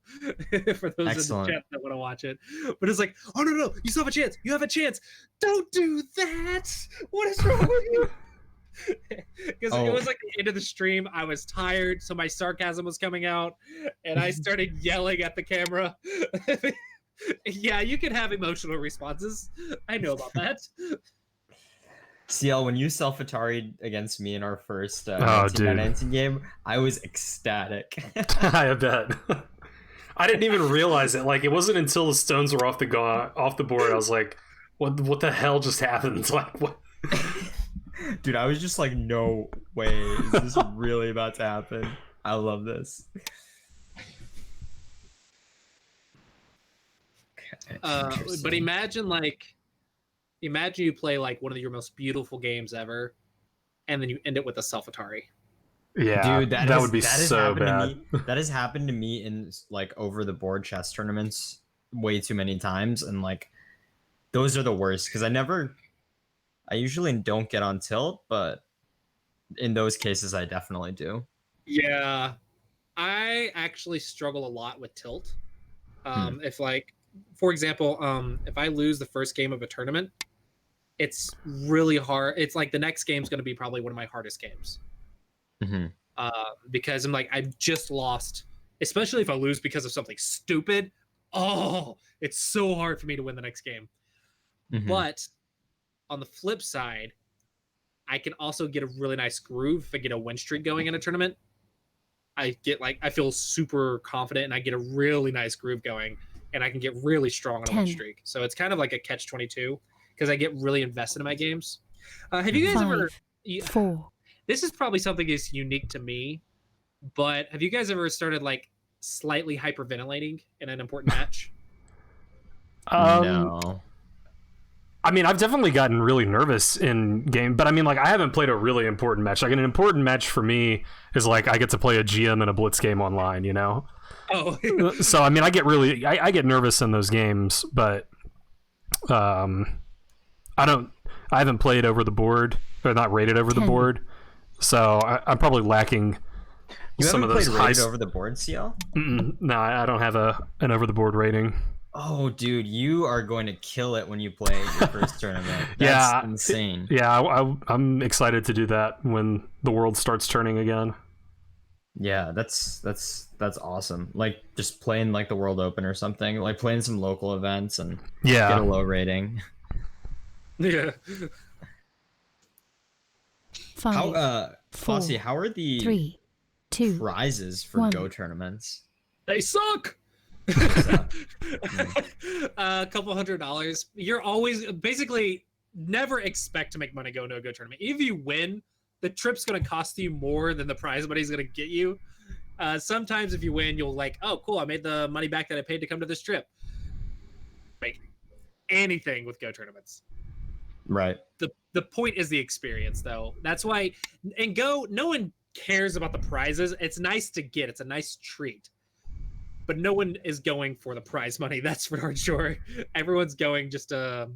for those Excellent. in the chat that want to watch it, but it's like, oh no, you still have a chance. You have a chance. Don't do that. What is wrong with you? Because it was like the end of the stream. I was tired, so my sarcasm was coming out, and I started yelling at the camera. Yeah, you can have emotional responses. I know about that. CL, when you self-Atari'd against me in our first 19 game, I was ecstatic. I bet. I didn't even realize it. Like, it wasn't until the stones were off the board I was like, "What the hell just happened?" Like, what? Dude, I was just like, "No way, is this really about to happen?" I love this. But imagine you play like one of your most beautiful games ever, and then you end it with a self-Atari. Yeah, dude, that would be so bad. That has happened to me in like over the board chess tournaments way too many times, and like those are the worst because I usually don't get on tilt, but in those cases I definitely do. Yeah, I actually struggle a lot with tilt. If like, for example, if I lose the first game of a tournament, it's really hard. It's like the next game's going to be probably one of my hardest games. Because I'm like, I've just lost, especially if I lose because of something stupid. Oh, it's so hard for me to win the next game. But on the flip side, I can also get a really nice groove if I get a win streak going in a tournament. I feel super confident and I get a really nice groove going, and I can get really strong on a win streak. So it's kind of like a catch-22 because I get really invested in my games. Have you guys ever? 4. This is probably something that's unique to me, but have you guys ever started like slightly hyperventilating in an important match? No. I mean, I've definitely gotten really nervous in game, but I mean, like, I haven't played a really important match. Like, an important match for me is like I get to play a GM in a Blitz game online, you know? Oh. So I mean, I get nervous in those games, but I haven't played over the board, or not rated over the board, so I'm probably lacking some of those played rated over the board, CL? No, I don't have an over the board rating. Oh, dude, you are going to kill it when you play your first tournament. That's insane. Yeah, I'm excited to do that when the world starts turning again. Yeah, that's awesome. Like just playing like the World Open or something, like playing some local events and get a low rating. Yeah. 5, How 4, Flossie, how are the 3, 2, prizes for 1. Go tournaments? They suck. A couple $100. You're always basically never expect to make money going to a Go tournament. If you win, the trip's going to cost you more than the prize money is going to get you. Sometimes if you win, you'll like, oh, cool, I made the money back that I paid to come to this trip. Make anything with Go tournaments. Right. The point is the experience, though. That's why in Go, no one cares about the prizes. It's nice to get. It's a nice treat. But no one is going for the prize money. That's for darn sure. Everyone's going just to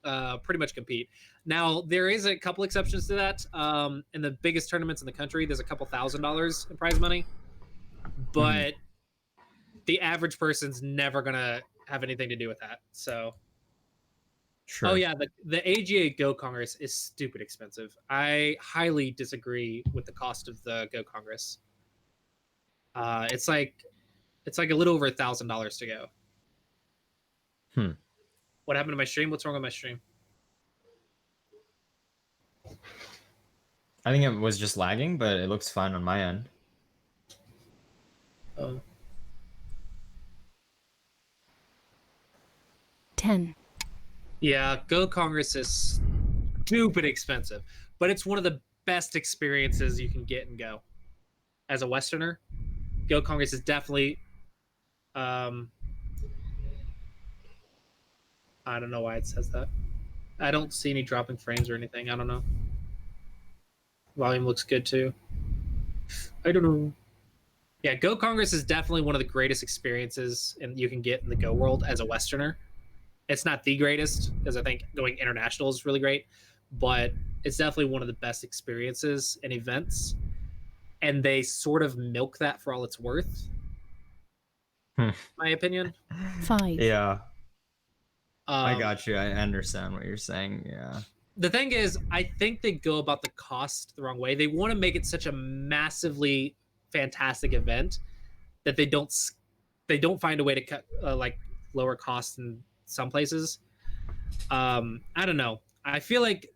pretty much compete. Now, there is a couple exceptions to that. In the biggest tournaments in the country, there's a couple $1,000s in prize money. But the average person's never going to have anything to do with that. So... Sure. Oh yeah, the AGA Go Congress is stupid expensive. I highly disagree with the cost of the Go Congress. It's like a little over $1,000 to go. What happened to my stream? What's wrong with my stream? I think it was just lagging, but it looks fine on my end. Oh. 10. Yeah, Go Congress is stupid expensive, but it's one of the best experiences you can get in Go. As a Westerner, Go Congress is definitely. I don't know why it says that. I don't see any dropping frames or anything. I don't know. Volume looks good too. I don't know. Yeah, Go Congress is definitely one of the greatest experiences you can get in the Go world as a Westerner. It's not the greatest, because I think going international is really great, but it's definitely one of the best experiences and events. And they sort of milk that for all it's worth. My opinion. 5. Yeah. I got you. I understand what you're saying. Yeah. The thing is, I think they go about the cost the wrong way. They want to make it such a massively fantastic event that they don't find a way to cut like lower costs in some places. I don't know. I feel like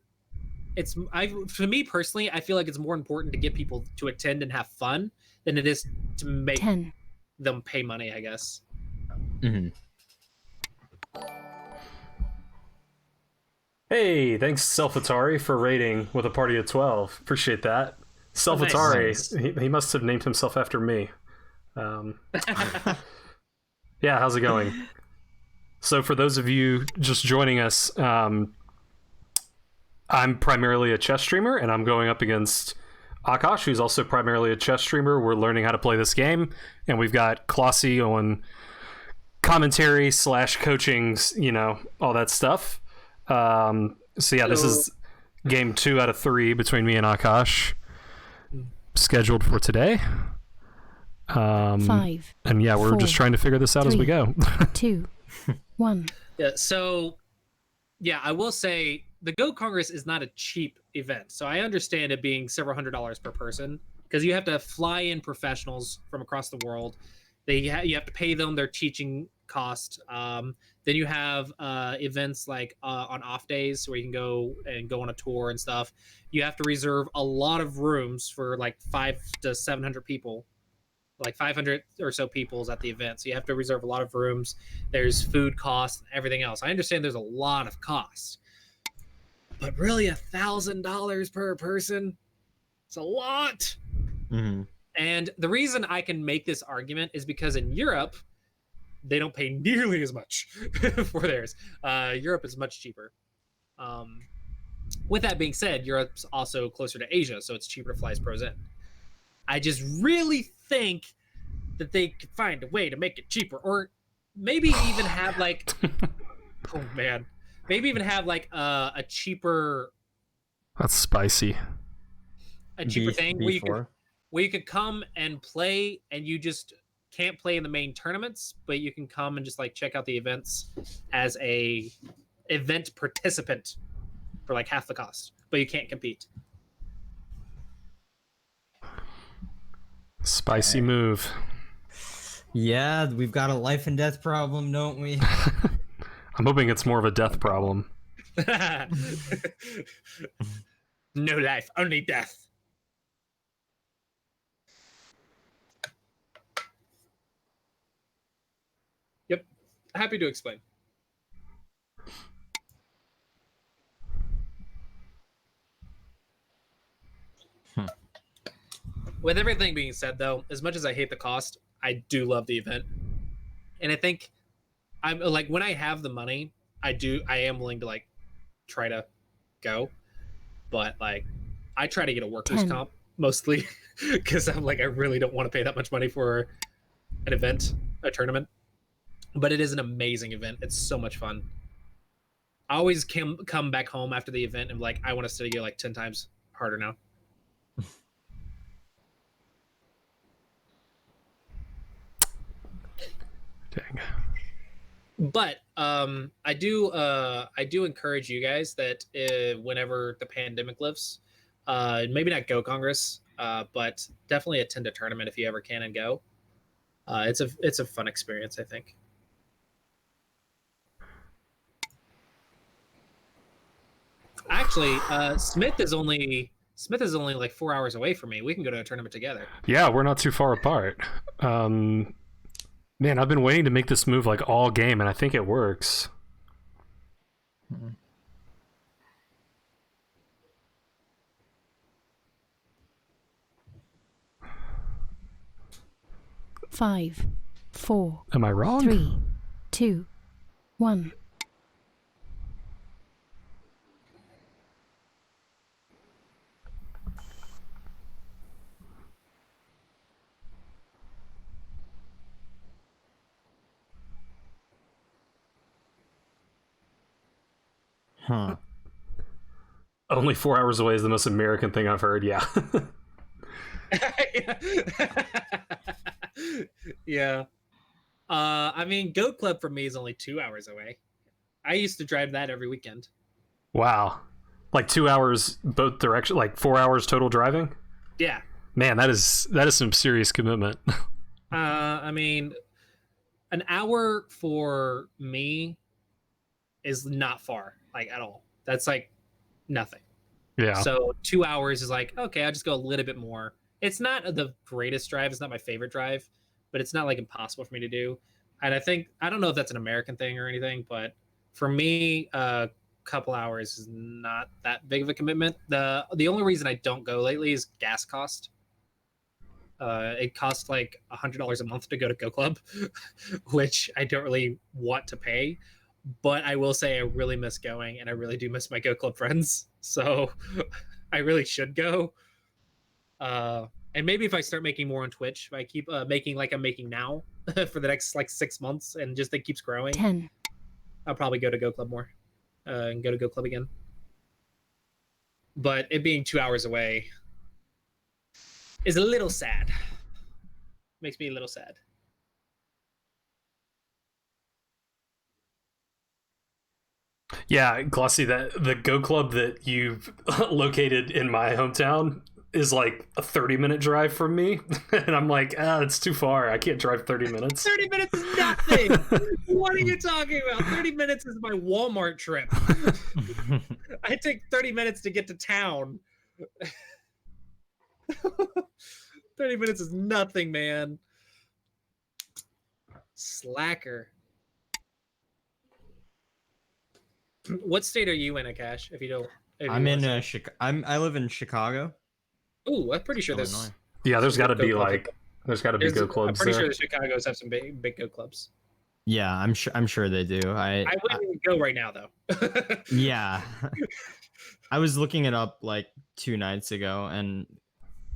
for me personally, I feel like it's more important to get people to attend and have fun than it is to make 10. them pay money, I guess. Hey, thanks Self Atari for rating with a party of 12. Appreciate that. Self Atari, Nice. he must have named himself after me. Yeah, how's it going? So for those of you just joining us, I'm primarily a chess streamer, and I'm going up against Aakaash, who's also primarily a chess streamer. We're learning how to play this game, and we've got Klossy on commentary / coachings, all that stuff. So yeah, this is game 2 out of 3 between me and Aakaash, scheduled for today. 5. And yeah, we're 4, just trying to figure this out as we 3, go. 2. 1. Yeah, so yeah, I will say the Go Congress is not a cheap event. So I understand it being several $100s per person, because you have to fly in professionals from across the world. You have to pay them their teaching cost. Then you have events like on off days where you can go on a tour and stuff. You have to reserve a lot of rooms for like 500 to 700 people. Like 500 or so people's at the event, so you have to reserve a lot of rooms. There's food costs and everything else. I understand there's a lot of costs, but really $1,000 per person, it's a lot. And the reason I can make this argument is because in Europe they don't pay nearly as much for theirs. Europe is much cheaper. With that being said, Europe's also closer to Asia, so it's cheaper to fly as pros in. I just really think that they could find a way to make it cheaper, or maybe even have like, maybe even have like a cheaper. That's spicy. A cheaper thing where you could come and play, and you just can't play in the main tournaments, but you can come and just like check out the events as a event participant for like half the cost, but you can't compete. Spicy move. Yeah, we've got a life and death problem, don't we? I'm hoping it's more of a death problem. No life, only death. Happy to explain. With everything being said, though, as much as I hate the cost, I do love the event, and I think I'm like when I have the money, I am willing to like try to go, but like I try to get a workers 10. comp mostly because I'm like I really don't want to pay that much money for an event, a tournament. But it is an amazing event. It's so much fun. I always come back home after the event and like I want to study like 10 times harder now. Dang. But I do encourage you guys that whenever the pandemic lifts, maybe not go Congress, but definitely attend a tournament if you ever can and go. It's a fun experience, I think. Actually, Smith is only like 4 hours away from me. We can go to a tournament together. Yeah, we're not too far apart. Man, I've been waiting to make this move like all game, and I think it works. Five, 4, Am I wrong? 3, 2, 1. Huh. Only 4 hours away is the most American thing I've heard. Yeah. Yeah. I mean, Goat Club for me is only 2 hours away. I used to drive that every weekend. Wow. Like 2 hours both direction, like 4 hours total driving. Yeah. Man, that is some serious commitment. I mean, an hour for me is not far, like at all. That's like nothing. Yeah. So 2 hours is like, okay, I'll just go a little bit more. It's not the greatest drive. It's not my favorite drive, but it's not like impossible for me to do. And I don't know if that's an American thing or anything, but for me, a couple hours is not that big of a commitment. The only reason I don't go lately is gas cost. It costs like $100 a month to go to Go Club, which I don't really want to pay. But I will say I really miss going, and I really do miss my Go Club friends. So I really should go. And maybe if I start making more on Twitch, if I keep making like I'm making now for the next like 6 months, and just it keeps growing, 10. I'll probably go to Go Club more and go to Go Club again. But it being 2 hours away is a little sad. Makes me a little sad. Yeah, Glossy, that the Go Club that you've located in my hometown is like a 30-minute drive from me. And I'm like, it's too far. I can't drive 30 minutes. 30 minutes is nothing. What are you talking about? 30 minutes is my Walmart trip. I take 30 minutes to get to town. 30 minutes is nothing, man. Slacker. What state are you in, Aakaash? If you don't, I'm in I live in Chicago. Oh, I'm pretty sure there's. Illinois. Yeah, there's got to be Go Club. like, there's got to be Go Clubs I'm pretty there. sure the Chicago's have some big Go clubs. Yeah, I'm sure they do. I wouldn't even go right now though. Yeah. I was looking it up like 2 nights ago, and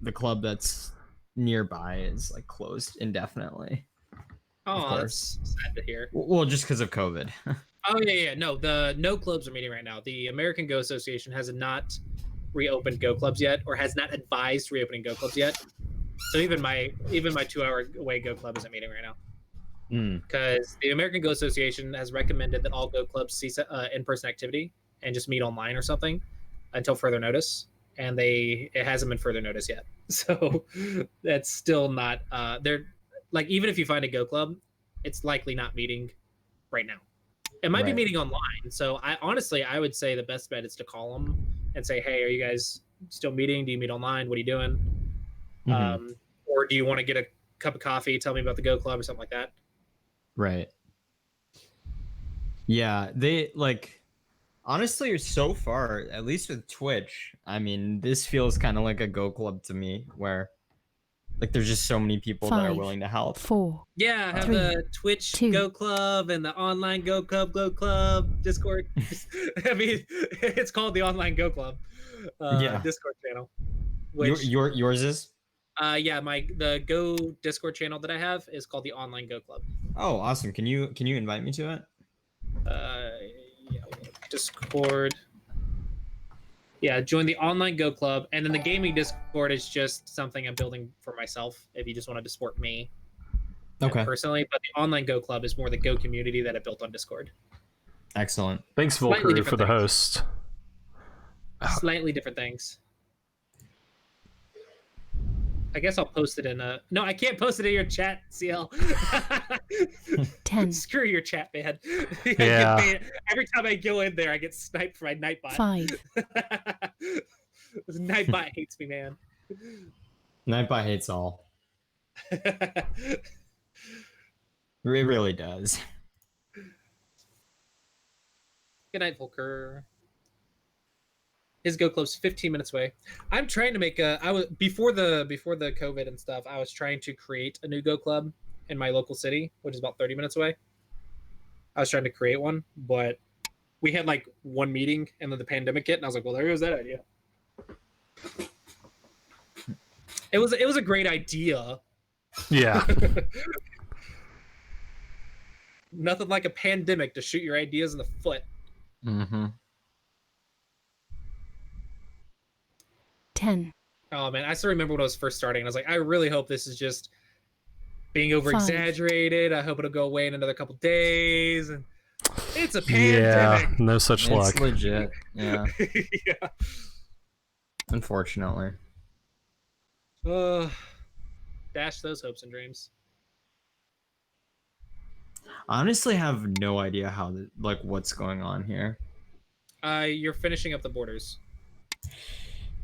the club that's nearby is like closed indefinitely. Oh, that's sad to hear. Well, just because of COVID. Oh yeah. No clubs are meeting right now. The American Go Association has not reopened Go clubs yet, or has not advised reopening Go clubs yet. So even my 2 hour away Go club isn't meeting right now. Because the American Go Association has recommended that all Go clubs cease in-person activity and just meet online or something until further notice, and it hasn't been further notice yet. So that's still not. They're like, even if you find a Go club, it's likely not meeting right now. It might be meeting online. So I would say the best bet is to call them and say, hey, are you guys still meeting? Do you meet online? What are you doing? Or do you want to get a cup of coffee? Tell me about the Go Club or something like that. Right. Yeah, they like honestly so far, at least with Twitch, I mean, this feels kind of like a Go Club to me, where like there's just so many people that are 5, willing to help. 4, Yeah, I have 3, the Twitch 2. Go Club and the online Go Club Discord. I mean, it's called the online Go Club Yeah. Discord channel. Which Yours is? yeah, the Go Discord channel that I have is called the online Go Club. Oh, awesome. Can you invite me to it? Yeah, Discord. Yeah, join the online Go Club, and then the gaming Discord is just something I'm building for myself. If you just wanted to support me, Okay. personally, but the online Go Club is more the Go community that I built on Discord. Excellent. Thanks, Slightly Volker, different for the things. host. Slightly different things. I guess I'll post it in a. No, I can't post it in your chat, CL. 10, Screw your chat, man. Yeah. Every time I go in there, I get sniped by Nightbot. 5, Nightbot hates me, man. Nightbot hates all. It really does. Good night, Volker. His Go Club's 15 minutes away. I'm trying to make a. I was before the COVID and stuff. I was trying to create a new Go Club in my local city, which is about 30 minutes away. I was trying to create one, but we had like one meeting, and then the pandemic hit, and I was like, "Well, there goes that idea." It was a great idea. Yeah. Nothing like a pandemic to shoot your ideas in the foot. Mm-hmm. 10, Oh man, I still remember when I was first starting. I was like, I really hope this is just being over exaggerated. I hope it'll go away in another couple days. And it's a Yeah. pandemic. No such luck. It's legit. Yeah. Yeah. Unfortunately. Dash those hopes and dreams. I honestly have no idea how like what's going on here. You're finishing up the borders.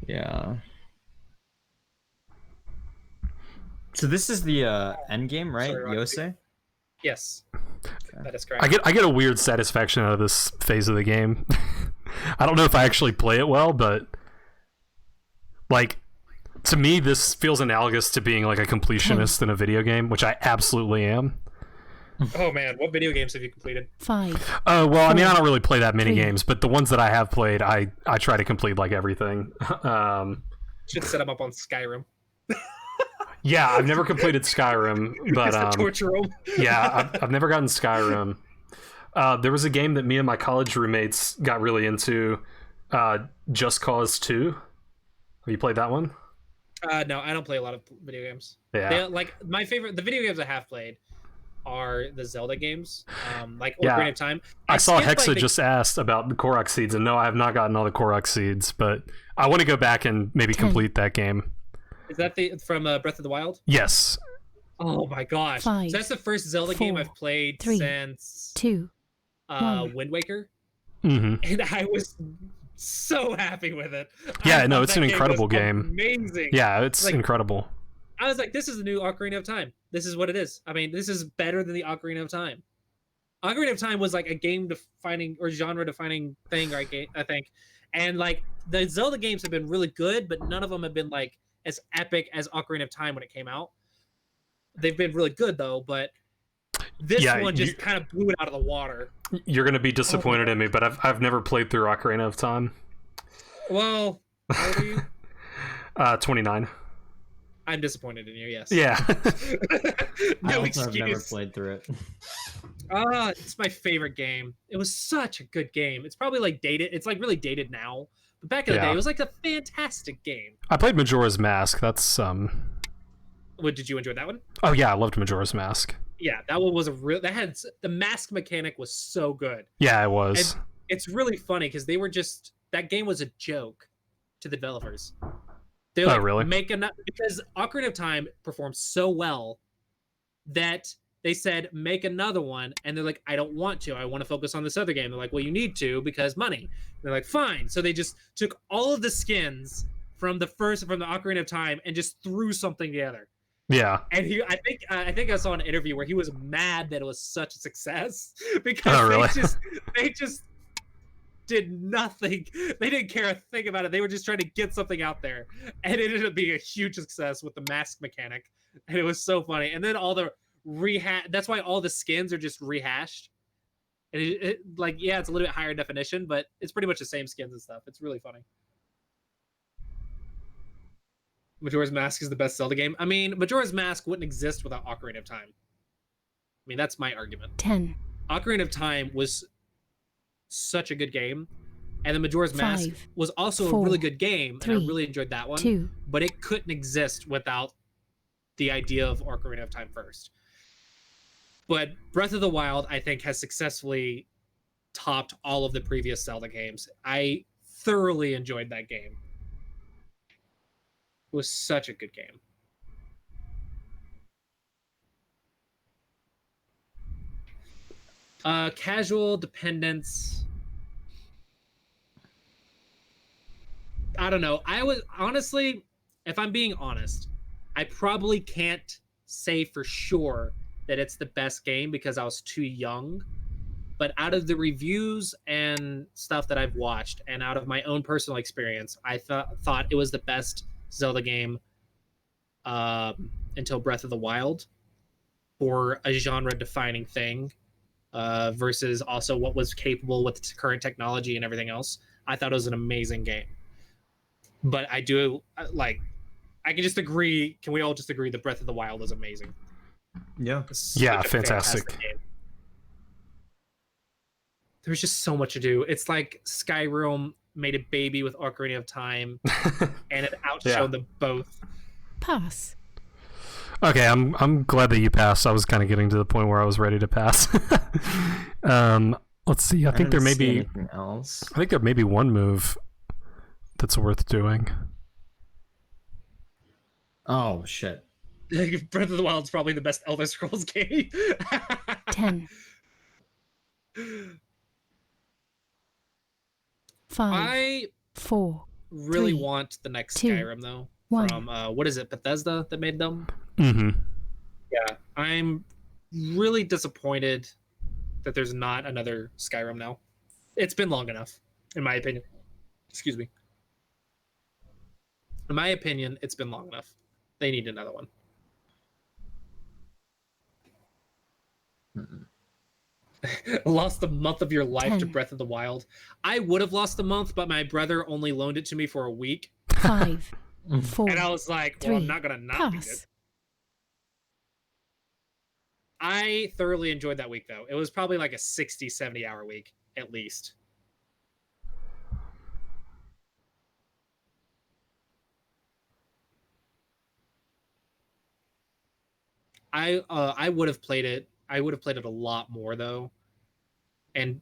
Yeah. So this is the end game, right? Sorry, Rocky. Yosei? Yes, Okay. that is correct. I get a weird satisfaction out of this phase of the game. I don't know if I actually play it well, but like to me this feels analogous to being like a completionist in a video game, which I absolutely am. Oh man, what video games have you completed? 5, Well, I mean, I don't really play that many 3. games, but the ones that I have played, I try to complete like everything. Should set them up on Skyrim. Yeah, I've never completed Skyrim, but Just to torture them. yeah, I've never gotten Skyrim. There was a game that me and my college roommates got really into, Just Cause 2. Have you played that one? No, I don't play a lot of video games. Yeah. Like my favorite, the video games I have played are the Zelda games, like Yeah. Ocarina of Time. I saw skipped, Hexa like, just asked about the Korok seeds, and no, I have not gotten all the Korok seeds, but I want to go back and maybe 10. complete that game. Is that from Breath of the Wild? Yes. Oh my gosh! 5, So that's the first Zelda game 4, I've played 3, since 2, 1. Wind Waker, Hmm. and I was so happy with it. Yeah, I no, thought it's that an game incredible was game. Amazing. Yeah, it's Like- incredible. I was like, this is the new Ocarina of Time. This is what it is. I mean, this is better than the Ocarina of Time. Ocarina of Time was like a game defining or genre defining thing, right? I think, and like the Zelda games have been really good, but none of them have been like as epic as Ocarina of Time when it came out. They've been really good though, but this Yeah, one just kind of blew it out of the water. You're gonna be disappointed in me, but I've never played through Ocarina of Time. Well, how old are you? 29. I'm disappointed in you. Yes. Yeah. I No also have never excuse. played through it. It's my favorite game. It was such a good game. It's probably like dated. It's like really dated now. But back in the Yeah. day, it was like a fantastic game. I played Majora's Mask. That's What, did you enjoy that one? Oh yeah, I loved Majora's Mask. Yeah, that one was a real. That had the mask mechanic was so good. Yeah, it was. It's really funny because they were just that game was a joke to the developers. They're Oh, like, really? because Ocarina of Time performed so well that they said make another one, and they're like, I don't want to. I want to focus on this other game. They're like, well, you need to because money. And they're like, fine. So they just took all of the skins from the Ocarina of Time and just threw something together. Yeah. And I think I saw an interview where he was mad that it was such a success because really? they just did nothing. They didn't care a thing about it. They were just trying to get something out there, and it ended up being a huge success with the mask mechanic, and it was so funny. And then all the that's why all the skins are just rehashed. And like, yeah, it's a little bit higher definition, but it's pretty much the same skins and stuff. It's really funny. Majora's Mask is the best Zelda game. I mean, Majora's Mask wouldn't exist without Ocarina of Time. I mean, that's my argument. 10. Ocarina of Time was such a good game, and the Majora's Mask was also a really good game, and I really enjoyed that one. 2. But it couldn't exist without the idea of Ocarina of Time first. But Breath of the Wild, I think, has successfully topped all of the previous Zelda games. I thoroughly enjoyed that game. It was such a good game. Casual dependence. I don't know. I was honestly, if I'm being honest, I probably can't say for sure that it's the best game because I was too young. But out of the reviews and stuff that I've watched, and out of my own personal experience, I thought it was the best Zelda game until Breath of the Wild for a genre-defining thing versus also what was capable with current technology and everything else. I thought it was an amazing game. But I do, like, I can just agree, can we all just agree that Breath of the Wild is amazing? Yeah. Yeah, fantastic game. There's just so much to do. It's like Skyrim made a baby with Ocarina of Time, and it outshone them both. Pass. Okay, I'm glad that you passed. I was kind of getting to the point where I was ready to pass. Let's see. I think there may be anything else. I think there may be one move that's worth doing. Oh shit. Breath of the Wild is probably the best Elder Scrolls game. 10. 5. I 4. really 3, want the next 2, Skyrim though. 1. From what is it, Bethesda that made them? Mm-hmm. Yeah, I'm really disappointed that there's not another Skyrim now. It's been long enough, in my opinion. Excuse me. In my opinion, it's been long enough. They need another one. Lost a month of your life 10. to Breath of the Wild. I would have lost a month, but my brother only loaned it to me for a week. 5. 4. And I was like, well, 3. I'm not going to not beat it. Pass. I thoroughly enjoyed that week, though. It was probably like a 60, 70-hour week, at least. I would have played it. I would have played it a lot more, though, and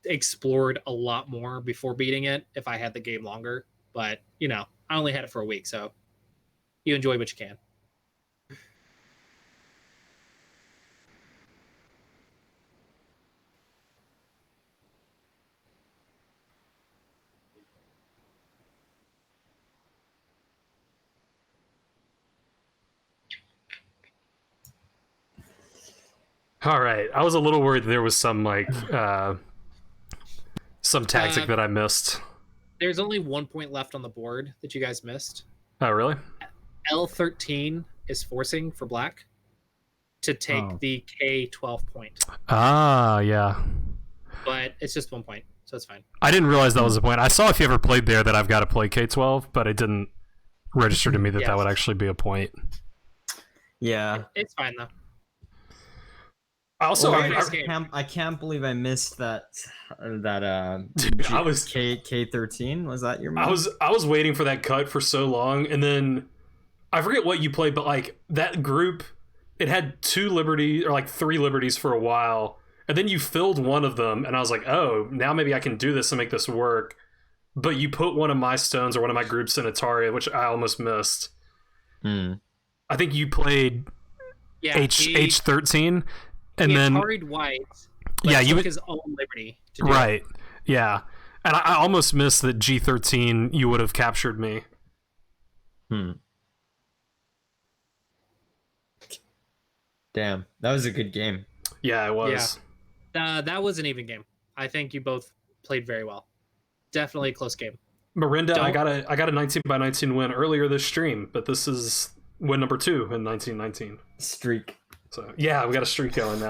explored a lot more before beating it if I had the game longer. But, you know, I only had it for a week, so you enjoy what you can. All right. I was a little worried there was some some tactic that I missed. There's only 1 point left on the board that you guys missed. Oh, really? L13 is forcing for black to take the K12 point. Ah, yeah. But it's just 1 point, so it's fine. I didn't realize that was the point. I saw if you ever played there that I've got to play K12, but it didn't register to me that that would actually be a point. Yeah. It's fine, though. Also, I can't believe I missed that. Dude, I was K13. Was that your? Move? I was waiting for that cut for so long, and then I forget what you played, but like that group, it had 2 liberties or like 3 liberties for a while, and then you filled one of them, and I was like, oh, now maybe I can do this and make this work. But you put one of my stones or one of my groups in Ataria, which I almost missed. I think you played H13. And then carried white, but you took his own liberty to do right, it. Yeah, and I almost missed that G13. You would have captured me. Damn, that was a good game. Yeah, it was. That was an even game. I think you both played very well. Definitely a close game. Marinda, I Don't- got a 19 by 19 win earlier this stream, but this is win number 2 in 1919. Streak. So yeah, we got a streak going now.